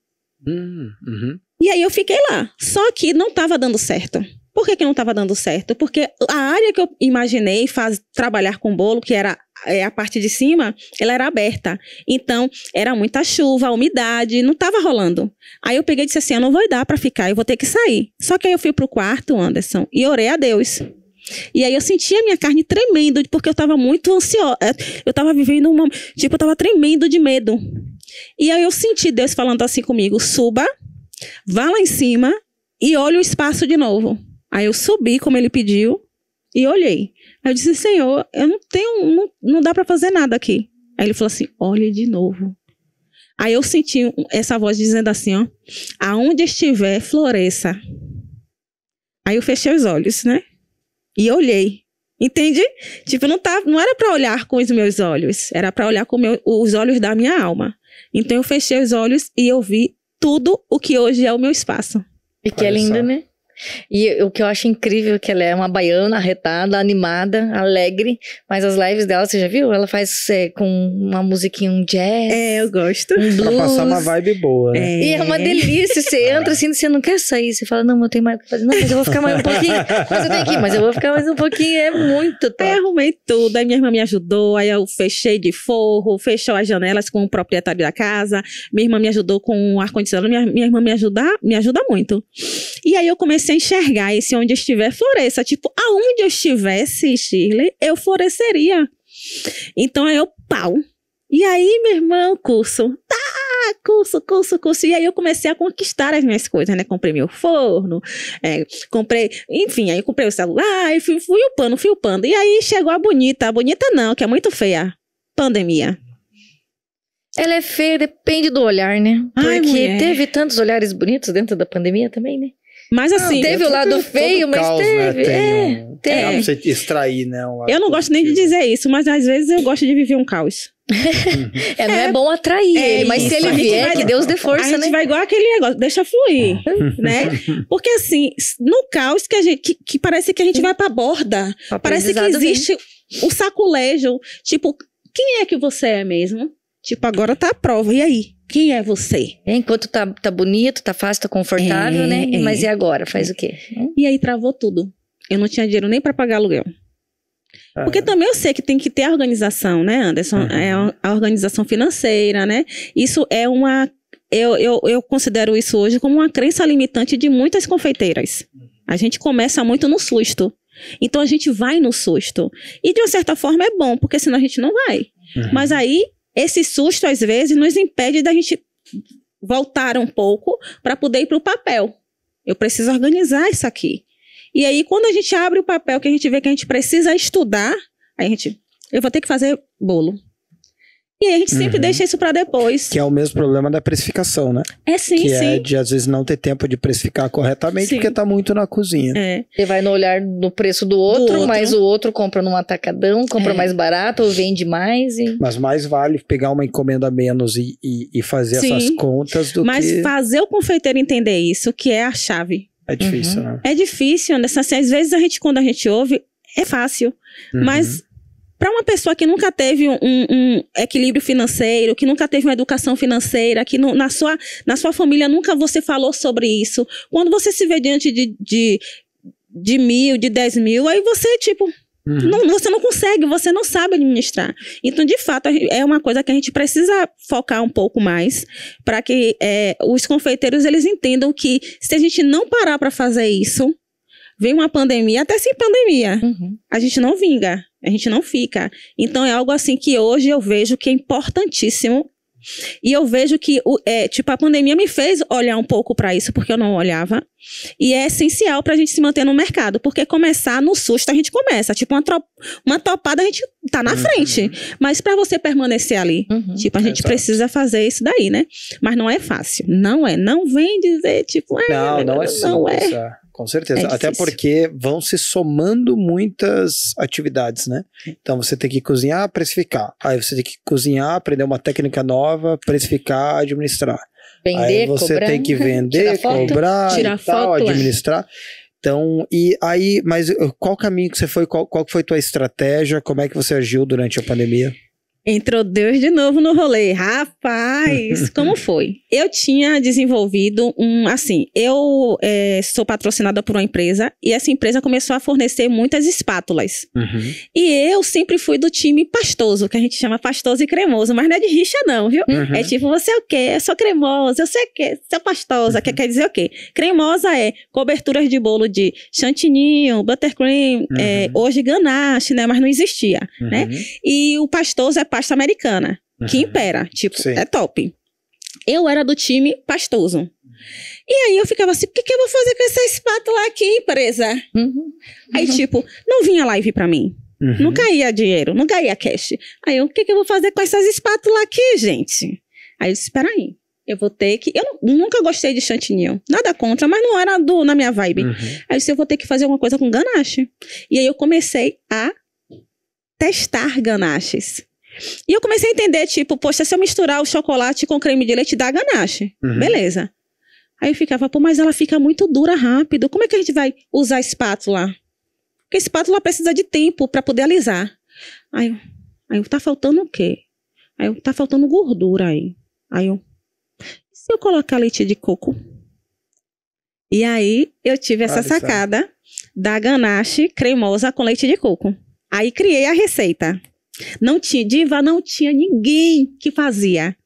E aí eu fiquei lá, só que não tava dando certo. Por que não estava dando certo? Porque a área que eu imaginei trabalhar com bolo, que era a parte de cima, ela era aberta. Então, era muita chuva, umidade, não estava rolando. Aí eu peguei e disse assim, eu não vou dar para ficar, eu vou ter que sair. Só que aí eu fui pro quarto, Anderson, e orei a Deus. E aí eu senti a minha carne tremendo, porque eu estava muito ansiosa. Eu estava vivendo eu estava tremendo de medo. E aí eu senti Deus falando assim comigo, suba, vá lá em cima e olhe o espaço de novo. Aí eu subi, como ele pediu, e olhei. Aí eu disse, Senhor, eu não tenho, não dá para fazer nada aqui. Aí ele falou assim, olhe de novo. Aí eu senti essa voz dizendo assim, ó, aonde estiver, floresça. Aí eu fechei os olhos, né? E olhei. Entende? Tipo, não era para olhar com os meus olhos, era para olhar com os olhos da minha alma. Então eu fechei os olhos e eu vi tudo o que hoje é o meu espaço. E que é lindo, né? E o que eu acho incrível é que ela é uma baiana, arretada, animada, alegre. Mas as lives dela, você já viu? Ela faz com uma musiquinha, um jazz. Eu gosto. Um blues. Pra passar uma vibe boa, né? E é uma delícia. Você entra assim, você não quer sair. Você fala, não, eu tenho mais o que fazer. Não, mas eu vou ficar mais um pouquinho. Mas eu tenho que ir, mas eu vou ficar mais um pouquinho. É muito top. Aí arrumei tudo. Aí minha irmã me ajudou. Aí eu fechei de forro, fechou as janelas com o proprietário da casa. Minha irmã me ajudou com o ar-condicionado. Minha irmã me ajuda muito. E aí eu comecei a enxergar esse onde estiver, floresça. Tipo, aonde eu estivesse, Shirley, eu floresceria. Então aí eu, pau. E aí, meu irmão, curso. E aí eu comecei a conquistar as minhas coisas, né? Comprei meu forno, comprei, enfim, aí eu comprei o celular e fui upando. E aí chegou a bonita não, que é muito feia. Pandemia. Ela é feia, depende do olhar, né? Ai, porque mulher. teve tantos olhares bonitos dentro da pandemia também, né? Mas assim, teve o lado feio, mas caos, teve. Né? Dá pra Tem. você extrair, né? eu não gosto nem de dizer isso, mas às vezes eu gosto de viver um caos. Não é bom atrair ele, mas isso. se ele A gente vier, vai- que Deus dê força, A gente né? vai igual aquele negócio, deixa fluir, né? Porque assim, no caos que parece que a gente vai pra borda. O Parece que aprendizado existe o saculejo. Tipo, quem é que você é mesmo? Tipo, agora tá a prova. E aí? Quem é você? Enquanto tá bonito, tá fácil, tá confortável, né? Mas e agora? Faz o quê? E aí travou tudo. Eu não tinha dinheiro nem pra pagar aluguel. Porque também eu sei que tem que ter a organização, né, Anderson? É a organização financeira, né? Isso é uma... Eu considero isso hoje como uma crença limitante de muitas confeiteiras. A gente começa muito no susto. Então a gente vai no susto. E de uma certa forma é bom, porque senão a gente não vai. Mas aí, esse susto às vezes nos impede da gente voltar um pouco para poder ir para o papel. Eu preciso organizar isso aqui. E aí, quando a gente abre o papel, que a gente vê que a gente precisa estudar, aí eu vou ter que fazer bolo. E aí a gente sempre deixa isso para depois. Que é o mesmo problema da precificação, né? Sim, que sim. é de, às vezes, não ter tempo de precificar corretamente, Sim. porque tá muito na cozinha. Você vai no olhar no preço do outro, mas o outro compra num atacadão, compra mais barato ou vende mais. Mas mais vale pegar uma encomenda menos e fazer Sim. essas contas do Mas que... fazer o confeiteiro entender isso, que é a chave. É difícil, né? É difícil, né? Assim, às vezes quando a gente ouve, é fácil. Mas para uma pessoa que nunca teve um equilíbrio financeiro, que nunca teve uma educação financeira, que na sua família nunca você falou sobre isso, quando você se vê diante de 1.000, de 10 mil, aí você, tipo... você não consegue, você não sabe administrar. Então, de fato, é uma coisa que a gente precisa focar um pouco mais para que os confeiteiros eles entendam que se a gente não parar para fazer isso, vem uma pandemia, até sem pandemia, a gente não vinga, a gente não fica. Então, é algo assim que hoje eu vejo que é importantíssimo. E eu vejo que a pandemia me fez olhar um pouco para isso, porque eu não olhava. E é essencial para a gente se manter no mercado, porque começar no susto a gente começa. Tipo, uma topada a gente tá na frente. Mas para você permanecer ali, a gente precisa fazer isso daí, né? Mas não é fácil. Não é. Não vem dizer, tipo... Não é simples. Não é. Com certeza. É Até difícil. porque vão se somando muitas atividades, né? Então você tem que cozinhar, precificar. Aí você tem que cozinhar, aprender uma técnica nova, precificar, administrar. Vender, Aí você cobrar, tem que vender, tirar foto, cobrar tirar e tal, foto, administrar. Então, e aí, mas qual caminho que você foi? Qual que foi tua estratégia? Como é que você agiu durante a pandemia? Entrou Deus de novo no rolê. Rapaz, como foi? Eu tinha desenvolvido eu sou patrocinada por uma empresa e essa empresa começou a fornecer muitas espátulas. E eu sempre fui do time pastoso, que a gente chama pastoso e cremoso, mas não é de rixa não, viu? É tipo, você é o quê? Eu sou cremosa, eu sei o quê? Sou pastosa, que quer dizer o quê? Cremosa é coberturas de bolo de chantininho, buttercream, hoje ganache, né? Mas não existia, né? E o pastoso é pasta americana, que impera, tipo, Sim. é top. Eu era do time pastoso. E aí eu ficava assim, o que eu vou fazer com essa espátula aqui, empresa? Aí, tipo, não vinha live pra mim. Não caía dinheiro, não caía cash. Aí o que eu vou fazer com essas espátulas aqui, gente? Aí eu disse, espera aí. Eu vou ter que... Eu nunca gostei de chantilly. Nada contra, mas não era na minha vibe. Aí eu disse, eu vou ter que fazer alguma coisa com ganache. E aí eu comecei a testar ganaches. E eu comecei a entender, tipo, poxa, se eu misturar o chocolate com creme de leite, dá ganache. Beleza. Aí eu ficava, pô, mas ela fica muito dura rápido. Como é que a gente vai usar a espátula? Porque a espátula precisa de tempo para poder alisar. Aí eu, tá faltando o quê? Aí eu, tá faltando gordura aí. Aí eu, se eu colocar leite de coco? E aí eu tive essa sacada da ganache cremosa com leite de coco. Aí criei a receita. Não tinha ninguém que fazia.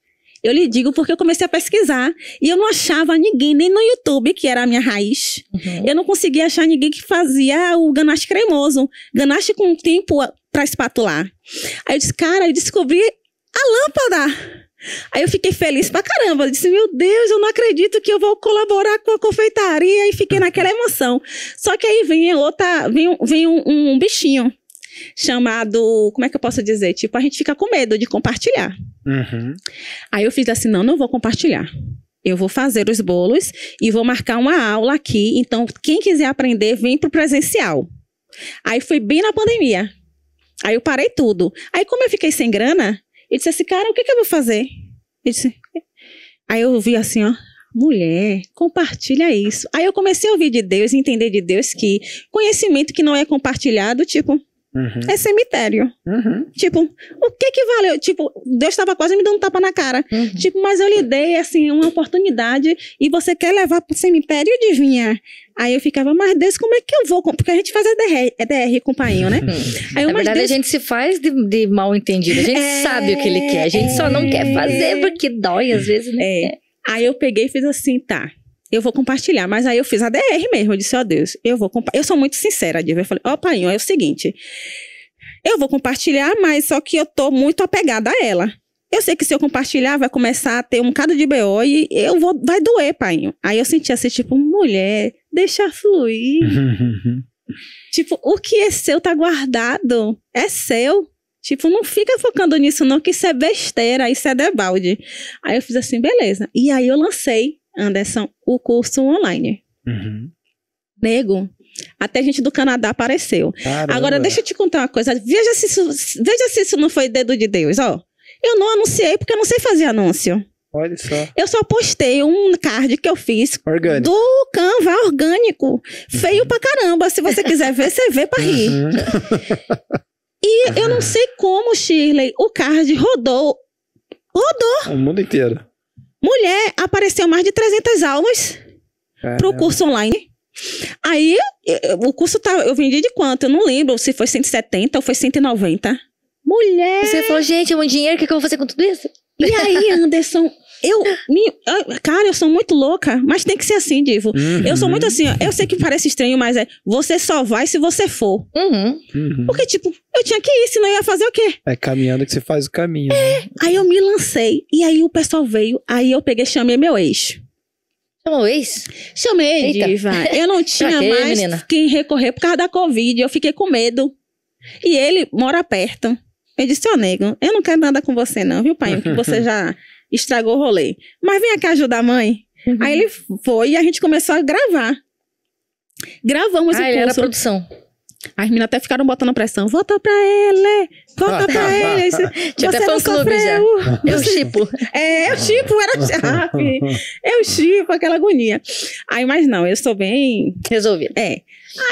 Eu lhe digo porque eu comecei a pesquisar e eu não achava ninguém, nem no YouTube, que era a minha raiz. Eu não conseguia achar ninguém que fazia o ganache cremoso. Ganache com tempo para espatular. Aí eu disse, cara, eu descobri a lâmpada. Aí eu fiquei feliz pra caramba. Eu disse, meu Deus, eu não acredito que eu vou colaborar com a confeitaria. E fiquei naquela emoção. Só que aí vem um bichinho chamado, como é que eu posso dizer? Tipo, a gente fica com medo de compartilhar. Aí eu fiz assim, não vou compartilhar. Eu vou fazer os bolos e vou marcar uma aula aqui. Então, quem quiser aprender, vem pro presencial. Aí foi bem na pandemia. Aí eu parei tudo. Aí como eu fiquei sem grana, eu disse assim, cara, o que eu vou fazer? Eu disse... Aí eu vi assim, ó, mulher, compartilha isso. Aí eu comecei a ouvir de Deus, entender de Deus que conhecimento que não é compartilhado, tipo... É cemitério. Tipo, o que valeu? Tipo, Deus estava quase me dando um tapa na cara. Tipo, mas eu lhe dei, assim, uma oportunidade e você quer levar pro cemitério, adivinha? Aí eu ficava, mas Deus, como é que eu vou? Porque a gente faz a DR com o painho, né? Aí Na verdade, Deus... a gente se faz de mal entendido. A gente sabe o que ele quer. A gente só não quer fazer porque dói às vezes, né? Aí eu peguei e fiz assim, tá. Eu vou compartilhar, mas aí eu fiz a DR mesmo, eu disse, ó Deus, eu sou muito sincera, Diva, eu falei, ó painho, é o seguinte, eu vou compartilhar, mas só que eu tô muito apegada a ela. Eu sei que se eu compartilhar, vai começar a ter um bocado de BO e vai doer, painho. Aí eu senti assim, tipo, mulher, deixa fluir. Tipo, o que é seu tá guardado, é seu. Tipo, não fica focando nisso não, que isso é besteira, isso é debalde. Aí eu fiz assim, beleza. E aí eu lancei, Anderson, o curso online. Nego, até gente do Canadá apareceu. Caramba. Agora, deixa eu te contar uma coisa. Veja se isso não foi dedo de Deus, ó. Eu não anunciei porque eu não sei fazer anúncio. Olha só. Eu só postei um card que eu fiz orgânico. Do Canva orgânico. Feio pra caramba. Se você quiser ver, você vê pra rir. E eu não sei como, Shirley, o card rodou. O mundo inteiro. Mulher, apareceu mais de 300 aulas pro curso online. Aí, o curso eu vendi de quanto? Eu não lembro se foi 170 ou foi 190. Mulher! Você falou, gente, é um dinheiro, o que eu vou fazer com tudo isso? E aí, Anderson, cara, eu sou muito louca, mas tem que ser assim, Divo. Eu sou muito assim, ó, eu sei que parece estranho, mas você só vai se você for. Porque, tipo, eu tinha que ir, senão eu ia fazer o quê? É caminhando que você faz o caminho. Né? Aí eu me lancei, e aí o pessoal veio, aí eu peguei, chamei meu ex. Chamou o ex? Chamei, eita. Diva. Eu não tinha mais quem recorrer por causa da Covid, eu fiquei com medo. E ele mora perto. Eu disse, ô nego, eu não quero nada com você não, viu, pai? Que você já estragou o rolê. Mas vem aqui ajudar a mãe. Aí ele foi e a gente começou a gravar. Gravamos o curso. Era a produção. As meninas até ficaram botando pressão. Volta pra ele, volta pra ele. Tinha até fã-clube já. Eu chipo. Eu chipo, eu chipo, aquela agonia. Aí, mas não, eu sou bem... resolvida.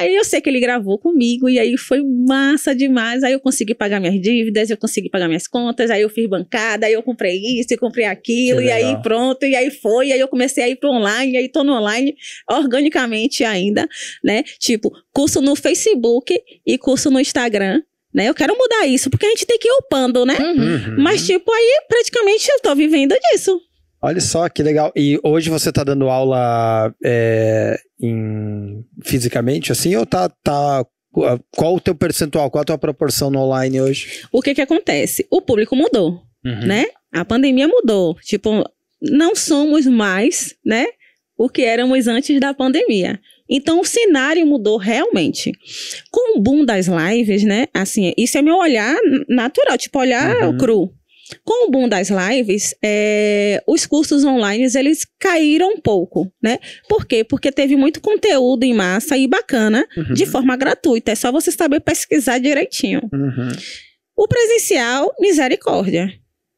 Aí eu sei que ele gravou comigo e aí foi massa demais. Aí eu consegui pagar minhas dívidas, eu consegui pagar minhas contas, aí eu fiz bancada, aí eu comprei isso, eu comprei aquilo, e aí pronto, e aí foi, e aí eu comecei a ir pro online, e aí tô no online organicamente ainda, né? Tipo, curso no Facebook e curso no Instagram, né? Eu quero mudar isso, porque a gente tem que ir upando, né? Mas tipo, aí praticamente eu tô vivendo disso. Olha só que legal. E hoje você tá dando aula fisicamente assim ou tá qual o teu percentual, qual a tua proporção no online hoje? O que acontece? O público mudou, né? A pandemia mudou. Tipo, não somos mais, né? o que éramos antes da pandemia. Então, o cenário mudou realmente. Com o boom das lives, né? Assim, isso é meu olhar natural, tipo, olhar cru. Com o boom das lives, os cursos online, eles caíram um pouco, né? Por quê? Porque teve muito conteúdo em massa e bacana, de forma gratuita. É só você saber pesquisar direitinho. O presencial, misericórdia.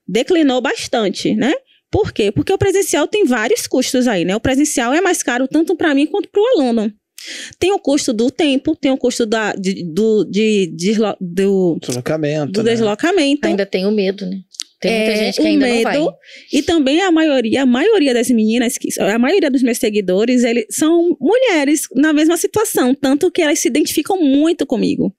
Declinou bastante, né? Por quê? Porque o presencial tem vários custos aí, né? O presencial é mais caro tanto para mim quanto para o aluno. Tem o custo do tempo, tem o custo do deslocamento. Ainda tem o medo, né? Tem muita gente que ainda não vai. E também a maioria das meninas, a maioria dos meus seguidores, eles são mulheres na mesma situação, tanto que elas se identificam muito comigo.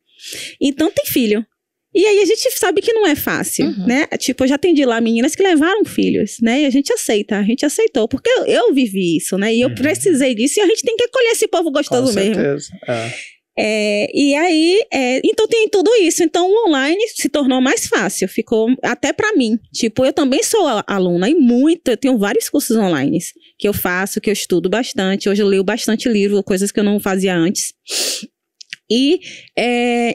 Então tem filho. E aí a gente sabe que não é fácil, né? Tipo, eu já atendi lá meninas que levaram filhos, né? E a gente aceitou, porque eu vivi isso, né? E eu precisei disso e a gente tem que acolher esse povo gostoso mesmo. Com certeza, e aí, então tem tudo isso. Então o online se tornou mais fácil, ficou até pra mim. Tipo, eu também sou aluna e eu tenho vários cursos online que eu faço, que eu estudo bastante. Hoje eu leio bastante livro, coisas que eu não fazia antes. E,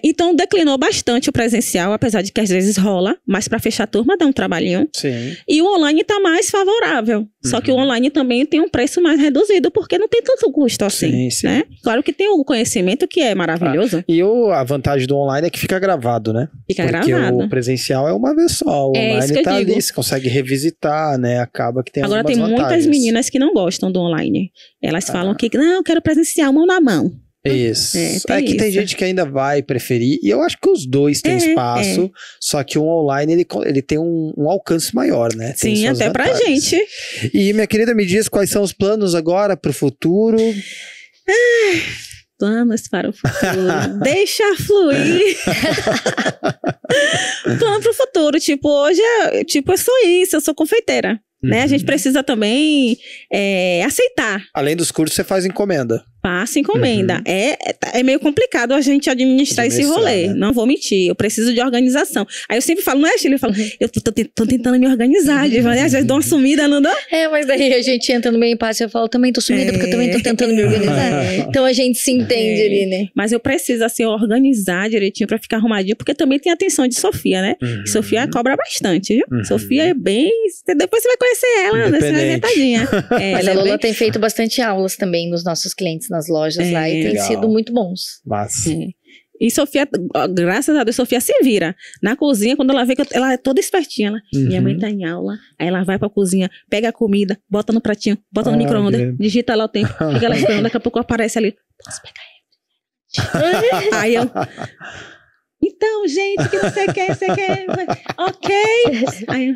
então, declinou bastante o presencial, apesar de que às vezes rola, mas para fechar a turma dá um trabalhinho. Sim. E o online tá mais favorável. Só que o online também tem um preço mais reduzido, porque não tem tanto custo assim, sim. Né? Claro que tem o conhecimento que é maravilhoso. E a vantagem do online é que fica gravado, né? Fica porque gravado. O presencial é uma vez só, o online tá ali, você consegue revisitar, né? Acaba que tem Agora algumas vantagens. Agora tem muitas meninas que não gostam do online. Elas falam que, não, eu quero presencial, mão na mão. Isso. Tem gente que ainda vai preferir, e eu acho que os dois têm espaço, só que o online ele tem um alcance maior, né? Tem sim, até vantagens. Pra gente. E minha querida, me diz quais são os planos agora pro futuro? Planos para o futuro. Deixa fluir. Plano pro futuro. Tipo, hoje eu sou isso, eu sou confeiteira. Né? A gente precisa também aceitar. Além dos cursos, você faz encomenda. Faço encomenda. É meio complicado a gente administrar esse rolê. Né? Não vou mentir. Eu preciso de organização. Aí eu sempre falo, não é, Chile? Eu falo, eu tô tentando me organizar. Às vezes dou uma sumida, não dá? Mas daí a gente entra no meio impasse e eu falo, também tô sumida, porque eu também tô tentando me organizar. Então a gente se entende ali, né? Mas eu preciso, assim, organizar direitinho pra ficar arrumadinho, porque também tem a atenção de Sofia, né? Sofia cobra bastante, viu? Sofia é bem... Depois você vai conhecer ela, né? Você vai sentadinha. Mas a Lola tem feito bastante aulas também nos nossos clientes, nas lojas lá, e tem sido muito bons. Massa. E Sofia, graças a Deus, Sofia se vira. Na cozinha, quando ela vê que ela é toda espertinha, minha mãe tá em aula, aí ela vai pra cozinha, pega a comida, bota no pratinho, bota no micro-ondas, digita lá o tempo, fica lá esperando, daqui a pouco aparece ali, posso pegar? Aí eu... Então, gente, que você quer? Ok. Aí eu...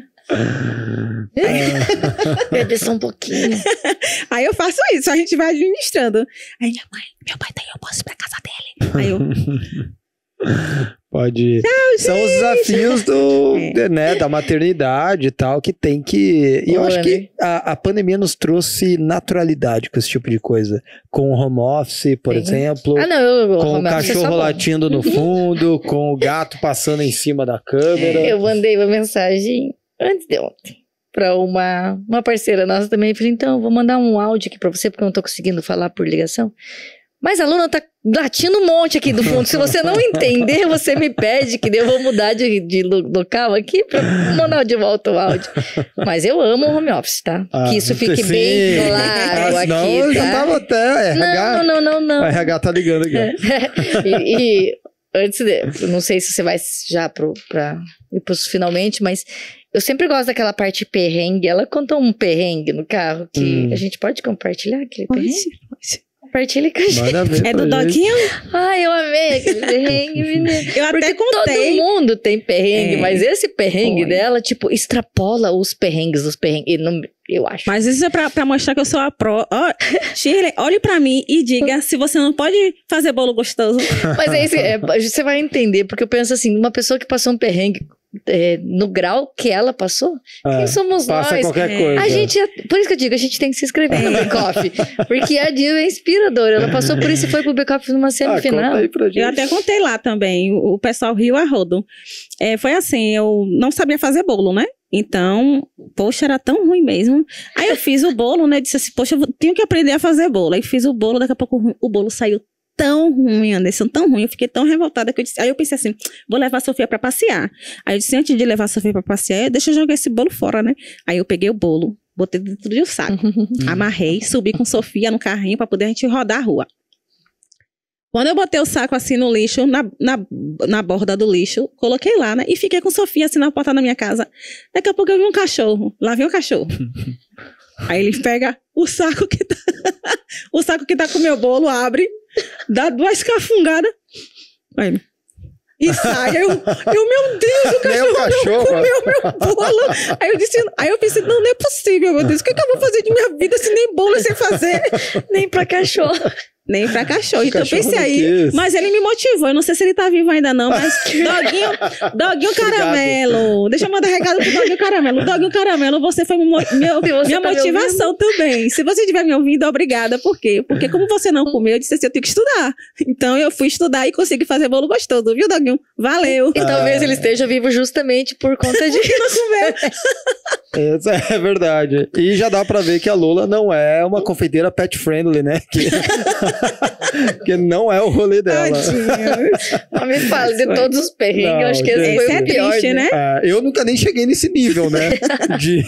Bebe só um pouquinho. Aí eu faço isso, a gente vai administrando. Aí meu pai tá aí, eu posso ir pra casa dele. Aí eu... Pode ir. São os desafios da maternidade e tal, que tem que... E eu acho que a pandemia nos trouxe naturalidade com esse tipo de coisa. Com o home office, por exemplo. Com o cachorro latindo no fundo, com o gato passando em cima da câmera. Eu mandei uma mensagem antes de ontem pra uma parceira nossa também. Falei, então, vou mandar um áudio aqui pra você, porque eu não tô conseguindo falar por ligação. Mas a Luna tá latindo um monte aqui do fundo. Se você não entender, você me pede, que eu vou mudar de local aqui pra mandar de volta o áudio. Mas eu amo o home office, tá? Que isso fique bem claro aqui, não, tá? Eu já tava até RH. Não. O RH tá ligando aqui. E antes eu não sei se você vai já pra ir pros finalmente, mas eu sempre gosto daquela parte perrengue. Ela contou um perrengue no carro que a gente pode compartilhar aquele perrengue? Pode. Compartilha com a gente. É do Doguinho? Ai, eu amei aquele perrengue, menina. Eu até contei. Todo mundo tem perrengue, mas esse perrengue dela, tipo, extrapola os perrengues dos perrengues. Eu acho. Mas isso é pra mostrar que eu sou a pró. Shirley, olhe pra mim e diga se você não pode fazer bolo gostoso. Mas você vai entender, porque eu penso assim, uma pessoa que passou um perrengue no grau que ela passou, quem somos passa nós? Qualquer coisa. Por isso que eu digo, a gente tem que se inscrever no Bake Off, porque a Dil é inspiradora, ela passou por isso e foi pro Bake Off numa semifinal. Eu até contei lá também, o pessoal riu a rodo. Foi assim, eu não sabia fazer bolo, né? Então, poxa, era tão ruim mesmo. Aí eu fiz o bolo, né? Disse assim, poxa, eu tenho que aprender a fazer bolo. Aí fiz o bolo, daqui a pouco o bolo saiu tão ruim, Anderson, tão ruim. Eu fiquei tão revoltada que eu disse... Aí eu pensei assim, vou levar a Sofia pra passear. Aí eu disse, antes de levar a Sofia pra passear, deixa eu jogar esse bolo fora, né? Aí eu peguei o bolo, botei dentro de um saco, amarrei, subi com Sofia no carrinho pra poder a gente rodar a rua. Quando eu botei o saco assim no lixo, na borda do lixo, coloquei lá, né? E fiquei com Sofia assim na porta da minha casa. Daqui a pouco eu vi um cachorro. Lá vem o cachorro. Aí ele pega o saco que tá... o saco que tá com o meu bolo, abre, dá 2 cafungadas. Aí... E sai, meu Deus, o cachorro comeu meu bolo. Aí eu pensei, não é possível, meu Deus, o que eu vou fazer de minha vida se nem bolo eu sei fazer? Nem pra cachorro. Nem pra cachorro. Então eu pensei aí, mas ele me motivou, eu não sei se ele tá vivo ainda não, mas Doguinho Caramelo, deixa eu mandar recado pro Doguinho Caramelo. Doguinho Caramelo, você foi minha motivação também. Se você estiver me ouvindo, obrigada. Por quê? Porque como você não comeu, eu disse assim, eu tenho que estudar. Então eu fui estudar e consegui fazer bolo gostoso, viu, Doguinho? Valeu. E talvez ele esteja vivo justamente por conta de não comer. Isso é verdade. E já dá pra ver que a Lola não é uma confeiteira pet friendly, né? Que não é o rolê dela. Mas me fala de todos os perrengues, eu acho que esse foi o pior, triste, né? Eu nunca nem cheguei nesse nível, né? De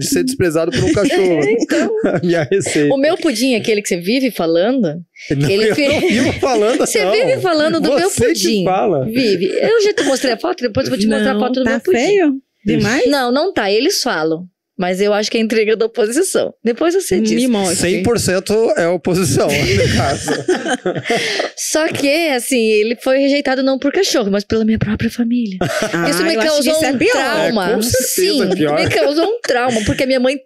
ser desprezado por um cachorro. Então, minha receita. O meu pudim, aquele que você vive falando... Não, eu não vivo falando, Você não. vive falando do meu Você pudim. que fala. Vive. Eu já te mostrei a foto, depois eu vou te mostrar a foto do meu pudim. Tá feio? Demais? Não tá. Eles falam. Mas eu acho que é intriga da oposição. Depois você diz. Me mostre. 100% é oposição, no caso. Só que, assim, ele foi rejeitado não por cachorro, mas pela minha própria família. Isso me causou um trauma. Com certeza Sim, é pior. me causou um trauma. Porque a minha mãe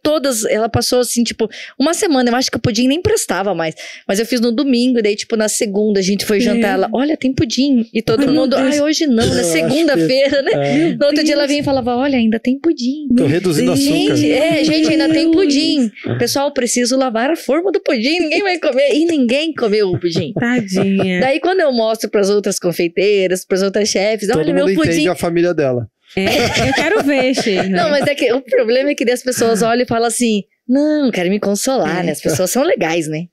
ela passou assim, tipo, uma semana. Eu acho que o pudim nem prestava mais. Mas eu fiz no domingo, e daí, tipo, na segunda a gente foi jantar. Ela, olha, tem pudim. E todo mundo, hoje não, na segunda-feira, né? No outro dia ela vinha e falava, olha, ainda tem pudim. Tô reduzindo açúcar. Gente, ainda tem pudim. Pessoal, preciso lavar a forma do pudim. Ninguém vai comer. E ninguém comeu o pudim. Tadinha. Daí, quando eu mostro pras outras confeiteiras, pras outras chefes, olha meu pudim. Todo mundo entende a família dela. Eu quero ver, Sheila. Não, mas é que o problema é que as pessoas olham e falam assim... Não, quero me consolar, né? As pessoas são legais, né?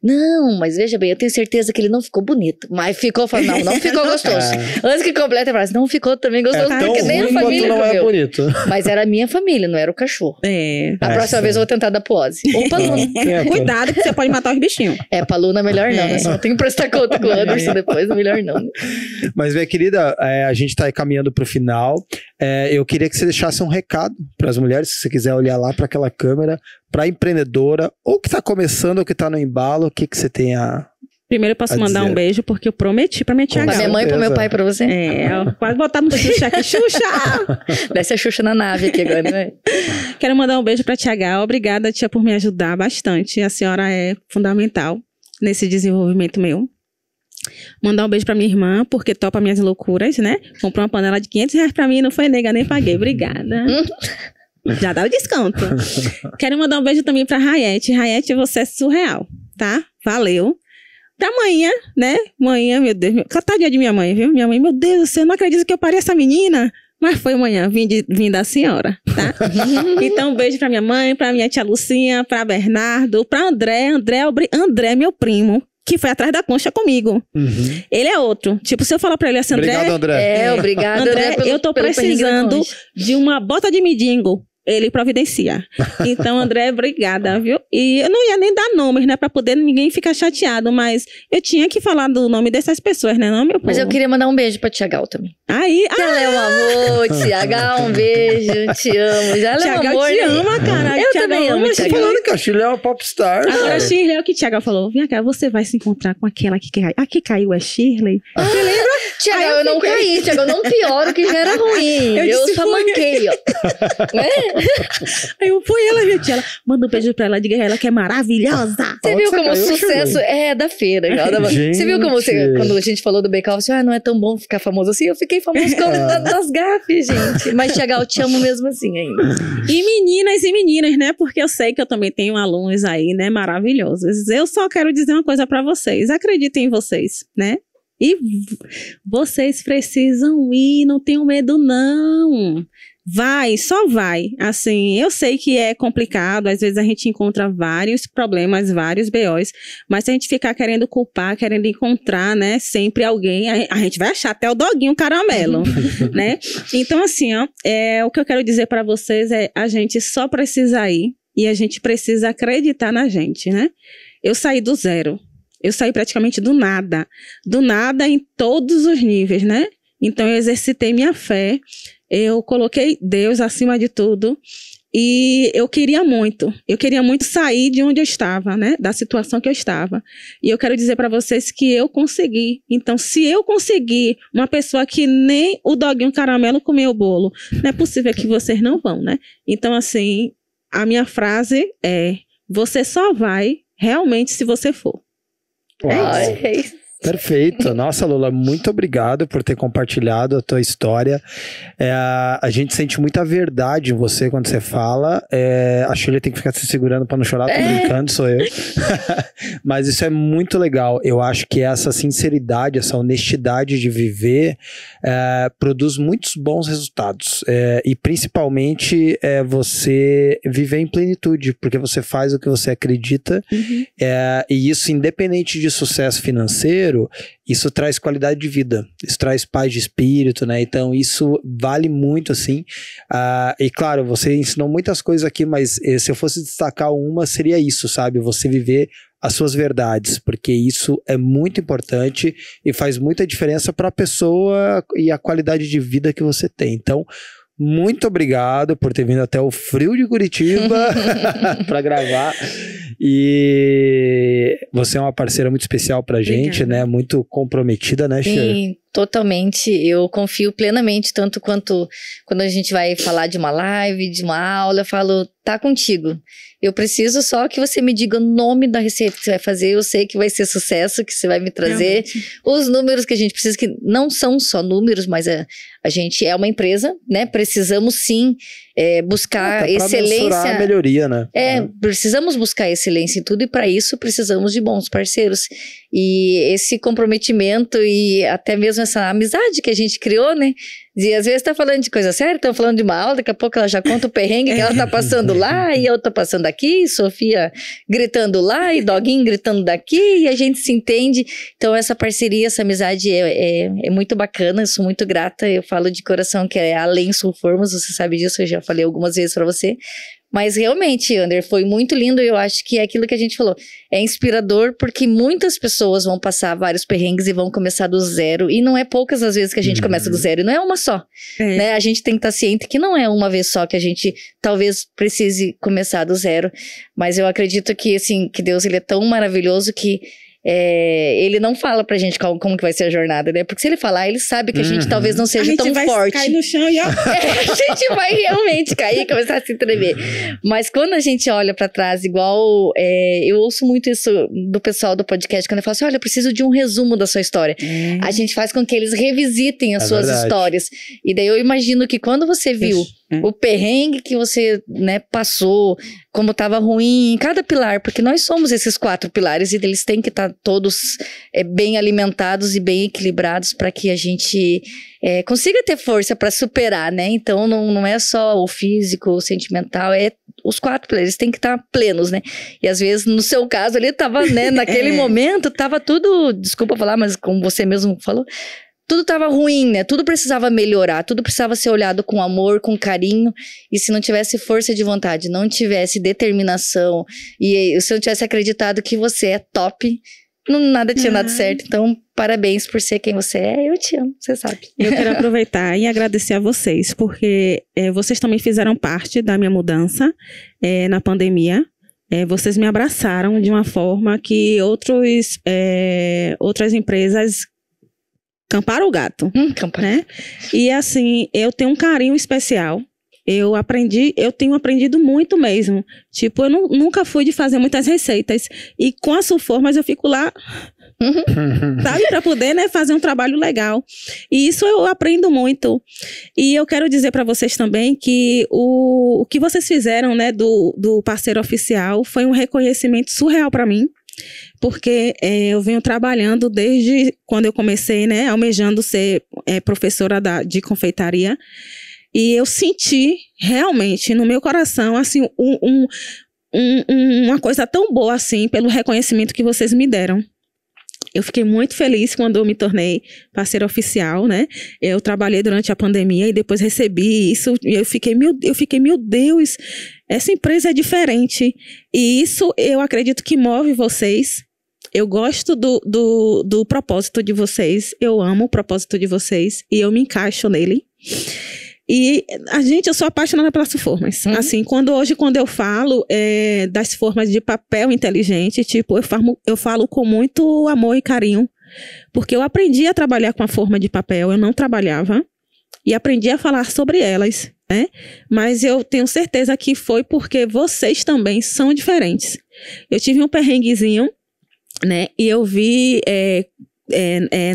Não, mas veja bem, eu tenho certeza que ele não ficou bonito. Mas ficou, não ficou gostoso. Antes que complete a frase, não ficou também gostoso, porque nem a família não comeu. É bonito. Mas era a minha família, não era o cachorro. A próxima vez eu vou tentar dar pose. Ou pra Luna. Cuidado que você pode matar os bichinhos. Pra Luna melhor não, né? Só tenho que prestar conta com o Anderson depois, melhor não. Né? Mas, minha querida, a gente tá aí caminhando pro final. Eu queria que você deixasse um recado pras mulheres, se você quiser olhar lá pra aquela câmera, pra empreendedora, ou que tá começando, ou que tá no embalo, o que você tem a... Primeiro eu posso mandar um beijo, porque eu prometi pra minha tia Gal. Pra minha mãe e pro meu pai, pra você? Eu quase botar no Xuxa aqui. Xuxa! Desce a Xuxa na nave aqui agora, né? Quero mandar um beijo pra tia Gal. Obrigada, tia, por me ajudar bastante. A senhora é fundamental nesse desenvolvimento meu. Mandar um beijo pra minha irmã, porque topa minhas loucuras, né? Comprou uma panela de R$500 pra mim, não foi nega, nem paguei. Obrigada. Já dá o desconto. Quero mandar um beijo também pra Rayete. Rayete, você é surreal, tá? Valeu. Pra amanhã, né? Amanhã, meu Deus. Tadinha de minha mãe, viu? Minha mãe, meu Deus do céu, não acredito que eu parei essa menina. Mas foi amanhã, vim da senhora, tá? Então, um beijo pra minha mãe, pra minha tia Lucinha, pra Bernardo, pra André, meu primo, que foi atrás da concha comigo. Ele é outro. Tipo, se eu falar pra ele assim, André... Obrigado, André. Obrigado, André, eu tô precisando de uma bota de mendigo. Ele providencia. Então, André, obrigada, viu? E eu não ia nem dar nomes, né? Pra poder ninguém ficar chateado, mas eu tinha que falar do nome dessas pessoas, né? Não, meu povo? Mas eu queria mandar um beijo pra tia Gal também. Aí, ela é um amor, tia Gal, um beijo, te amo. Já ela é um amor. Tia Gal te ama, cara. Eu também amo tia Gal. Falando que a Shirley é uma popstar. Agora, a Shirley é o que tia Gal falou. Vem cá, você vai se encontrar com aquela que caiu. A que caiu é Shirley? Você lembra? Tia Gal, eu não caí. Tia Gal, não pioro, que já era ruim. Eu só manquei, ó. Aí eu fui ela, minha tia. Ela manda um beijo pra ela, diga a ela que é maravilhosa. Você viu como o sucesso é da feira. Você viu como quando a gente falou do Bake-Off, não é tão bom ficar famoso assim? Eu fiquei famoso nas gafes, gente. Mas, tia Gal, te amo mesmo assim ainda. E meninas, né? Porque eu sei que eu também tenho alunos aí, né? Maravilhosos. Eu só quero dizer uma coisa pra vocês. Acreditem em vocês, né? E vocês precisam ir, não tenham medo não. Vai, só vai. Assim, eu sei que é complicado, às vezes a gente encontra vários problemas, vários BOs, mas se a gente ficar querendo culpar, querendo encontrar, né, sempre alguém, a gente vai achar até o doguinho caramelo, né? Então, assim, ó, o que eu quero dizer para vocês é, a gente só precisa ir e a gente precisa acreditar na gente, né? Eu saí do zero, eu saí praticamente do nada em todos os níveis, né? Então, eu exercitei minha fé, eu coloquei Deus acima de tudo e eu queria muito sair de onde eu estava, né? Da situação que eu estava. E eu quero dizer para vocês que eu consegui. Então, se eu conseguir, uma pessoa que nem o doguinho caramelo comeu o bolo, não é possível que vocês não vão, né? Então, assim, a minha frase é: você só vai realmente se você for. Uau. É isso. Perfeito. Nossa, Lula, muito obrigado por ter compartilhado a tua história. A gente sente muita verdade em você quando você fala. A Shirley tem que ficar se segurando para não chorar, tô brincando, sou eu. Mas isso é muito legal. Eu acho que essa sinceridade, essa honestidade de viver produz muitos bons resultados. E principalmente você viver em plenitude, porque você faz o que você acredita. E isso, independente de sucesso financeiro, isso traz qualidade de vida, isso traz paz de espírito, né? Então isso vale muito, assim. E claro, você ensinou muitas coisas aqui, mas se eu fosse destacar uma, seria isso, sabe? Você viver as suas verdades, porque isso é muito importante e faz muita diferença para a pessoa e a qualidade de vida que você tem. Então, muito obrigado por ter vindo até o frio de Curitiba para gravar. E você é uma parceira muito especial pra gente, né? Muito comprometida, né, Shirley? Sim, totalmente. Eu confio plenamente, tanto quanto quando a gente vai falar de uma live, de uma aula, eu falo, tá contigo. Eu preciso só que você me diga o nome da receita que você vai fazer. Eu sei que vai ser sucesso, que você vai me trazer. Os números que a gente precisa, que não são só números, mas a gente é uma empresa, né? Precisamos sim buscar excelência. A melhoria, né? Precisamos buscar excelência em tudo e para isso precisamos de bons parceiros. E esse comprometimento e até mesmo essa amizade que a gente criou, né? E às vezes tá falando de coisa séria, estão falando de uma aula, daqui a pouco ela já conta o perrengue que ela tá passando lá, e eu tô passando aqui, Sofia gritando lá, e Doguinho gritando daqui, e a gente se entende. Então essa parceria, essa amizade é muito bacana, eu sou muito grata, eu falo de coração que é além Sulformas, você sabe disso, eu já falei algumas vezes pra você. Mas realmente, Ander, foi muito lindo e eu acho que é aquilo que a gente falou. É inspirador porque muitas pessoas vão passar vários perrengues e vão começar do zero. E não é poucas as vezes que a gente começa do zero. E não é uma só. Né? A gente tem que estar ciente que não é uma vez só que a gente talvez precise começar do zero. Mas eu acredito que, assim, que Deus ele é tão maravilhoso que ele não fala pra gente como que vai ser a jornada, né? Porque se ele falar, ele sabe que a gente talvez não seja tão forte. A gente vai cair no chão e ó. A gente vai realmente cair e começar a se tremer. Mas quando a gente olha pra trás, igual eu ouço muito isso do pessoal do podcast, quando eu falo assim, olha, eu preciso de um resumo da sua história. A gente faz com que eles revisitem as suas histórias. E daí eu imagino que quando você viu o perrengue que você, né, passou, como estava ruim em cada pilar, porque nós somos esses 4 pilares e eles têm que estar todos bem alimentados e bem equilibrados para que a gente consiga ter força para superar, né? Então não é só o físico, o sentimental, os 4 pilares têm que estar plenos, né? E às vezes, no seu caso, ali tava, né, naquele momento, tava tudo, desculpa falar, mas como você mesmo falou, tudo estava ruim, né? Tudo precisava melhorar, tudo precisava ser olhado com amor, com carinho. E se não tivesse força de vontade, não tivesse determinação, e se não tivesse acreditado que você é top, nada tinha dado certo. Então, parabéns por ser quem você é. Eu te amo, você sabe. Eu quero aproveitar e agradecer a vocês, porque vocês também fizeram parte da minha mudança na pandemia. Vocês me abraçaram de uma forma que outras empresas camparam o gato, né? E assim, eu tenho um carinho especial. Eu tenho aprendido muito mesmo. Tipo, eu nunca fui de fazer muitas receitas. E com a Sulformas eu fico lá, sabe? Pra poder, né, fazer um trabalho legal. E isso eu aprendo muito. E eu quero dizer pra vocês também que o que vocês fizeram, né, do parceiro oficial foi um reconhecimento surreal pra mim. porque eu venho trabalhando desde quando eu comecei, né, almejando ser professora de confeitaria, e eu senti realmente no meu coração, assim, uma coisa tão boa, assim, pelo reconhecimento que vocês me deram. Eu fiquei muito feliz quando eu me tornei parceira oficial, né? Eu trabalhei durante a pandemia e depois recebi isso. E eu fiquei, meu Deus, essa empresa é diferente. E isso eu acredito que move vocês. Eu gosto do propósito de vocês. Eu amo o propósito de vocês e eu me encaixo nele. E, eu sou apaixonada pelas formas. Assim, quando eu falo das formas de papel inteligente, tipo, eu falo com muito amor e carinho, porque eu aprendi a trabalhar com a forma de papel, eu não trabalhava, e aprendi a falar sobre elas, né? Mas eu tenho certeza que foi porque vocês também são diferentes. Eu tive um perrenguezinho, né? E eu vi...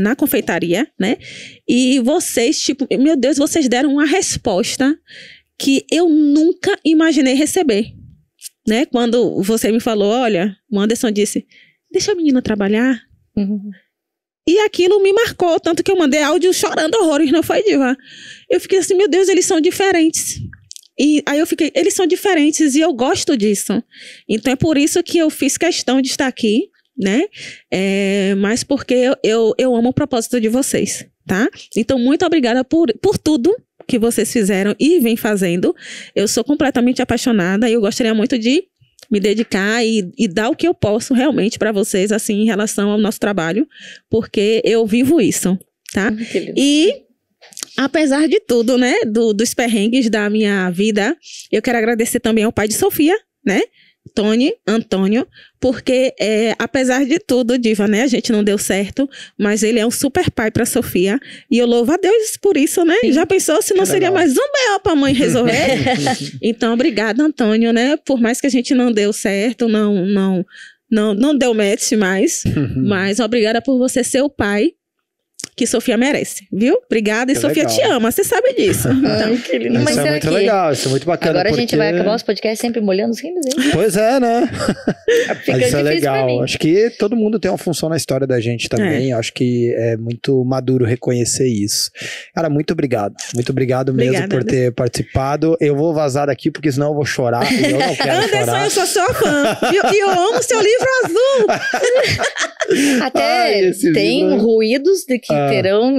na confeitaria, né? E vocês, tipo, meu Deus, vocês deram uma resposta que eu nunca imaginei receber, né? Quando você me falou, olha, o Anderson disse, deixa a menina trabalhar. E aquilo me marcou, tanto que eu mandei áudio chorando horrores, não foi, Diva? Eu fiquei assim, meu Deus, eles são diferentes. E aí eu fiquei, eles são diferentes e eu gosto disso. Então é por isso que eu fiz questão de estar aqui, né? Mas porque eu amo o propósito de vocês, tá? Então, muito obrigada por tudo que vocês fizeram e vem fazendo. Eu sou completamente apaixonada e eu gostaria muito de me dedicar e dar o que eu posso realmente para vocês, assim, em relação ao nosso trabalho, porque eu vivo isso, tá? E apesar de tudo, né, dos perrengues da minha vida, eu quero agradecer também ao pai de Sofia, né? Antônio, porque apesar de tudo, Diva, né, a gente não deu certo, mas ele é um super pai para Sofia, e eu louvo a Deus por isso, né? Sim. Já pensou se não seria mais um B.O. pra mãe resolver? Então, obrigada, Antônio, né, por mais que a gente não deu certo, não deu match mais, mas obrigada por você ser o pai que Sofia merece, viu? Obrigada, e Sofia te ama, você sabe disso. Então, que lindo. Mas isso é muito legal, isso é muito bacana. Agora a gente vai acabar os podcasts sempre molhando os rins, hein? Pois é, né? Mas isso é legal. Acho que todo mundo tem uma função na história da gente também. Acho que é muito maduro reconhecer isso. Cara, muito obrigado. Muito obrigado mesmo por ter participado. Eu vou vazar daqui, porque senão eu vou chorar. E eu não quero Anderson, chorar. Eu sou sua fã. E eu amo seu livro azul. Até tem livro... ruídos de que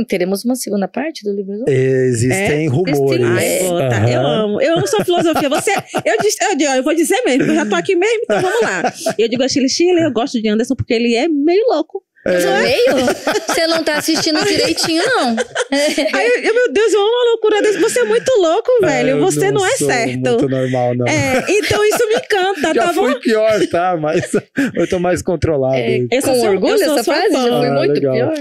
teremos uma segunda parte do livro azul. Existem rumores. Eu amo sua filosofia. Eu vou dizer mesmo, eu já tô aqui mesmo, então vamos lá. Eu digo a Shirley, eu gosto de Anderson porque ele é meio louco. Meio? Você não tá assistindo direitinho, não. Aí, meu Deus, eu amo a loucura desse. Você é muito louco, velho. Você não é certo. Muito normal, não. Então isso me encanta, já tá bom? Já fui pior, tá? Mas eu tô mais controlado. Com orgulho essa frase? Já fui muito pior.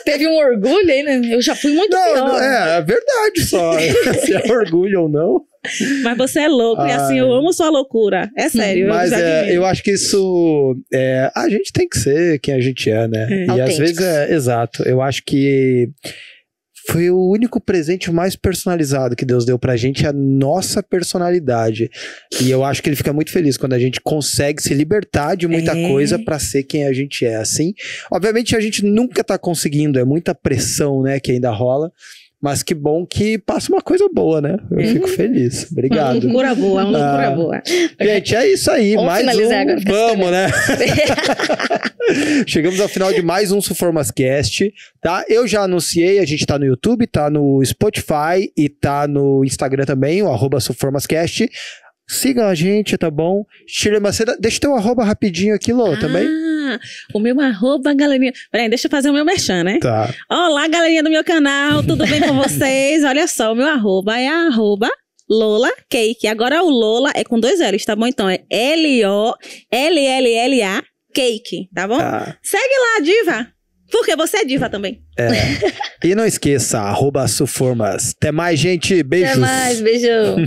Teve um orgulho aí, né? Eu já fui muito pior. É verdade só. Se é orgulho ou não. Mas você é louco e assim, eu amo sua loucura. É sério. Mas eu acho que isso... a gente tem que ser quem a gente é, né? E às vezes exato. Eu acho que foi o único presente mais personalizado que Deus deu pra gente, a nossa personalidade. E eu acho que ele fica muito feliz quando a gente consegue se libertar de muita coisa pra ser quem a gente é. Assim, obviamente a gente nunca tá conseguindo, é muita pressão, né, que ainda rola. Mas que bom que passa uma coisa boa, né? Eu fico feliz. Obrigado. Uma loucura boa. Gente, é isso aí. Vamos mais finalizar agora. Vamos, né? Chegamos ao final de mais um SuformasCast, tá? Eu já anunciei, a gente tá no YouTube, tá no Spotify e tá no Instagram também, o @SuformasCast. Sigam a gente, tá bom? Shirley Macedo, deixa teu arroba rapidinho aqui, Lô, também. O meu arroba, galerinha. Peraí, deixa eu fazer o meu merchan, né? Tá. Olá, galerinha do meu canal, tudo bem com vocês? Olha só, o meu arroba é Lola Cake. Agora o Lola é com 2 L's, tá bom? Então é LOLLLA Cake, tá bom? Segue lá, diva. Porque você é diva também. E não esqueça, @Suformas. Até mais, gente. Beijos. Até mais, beijão.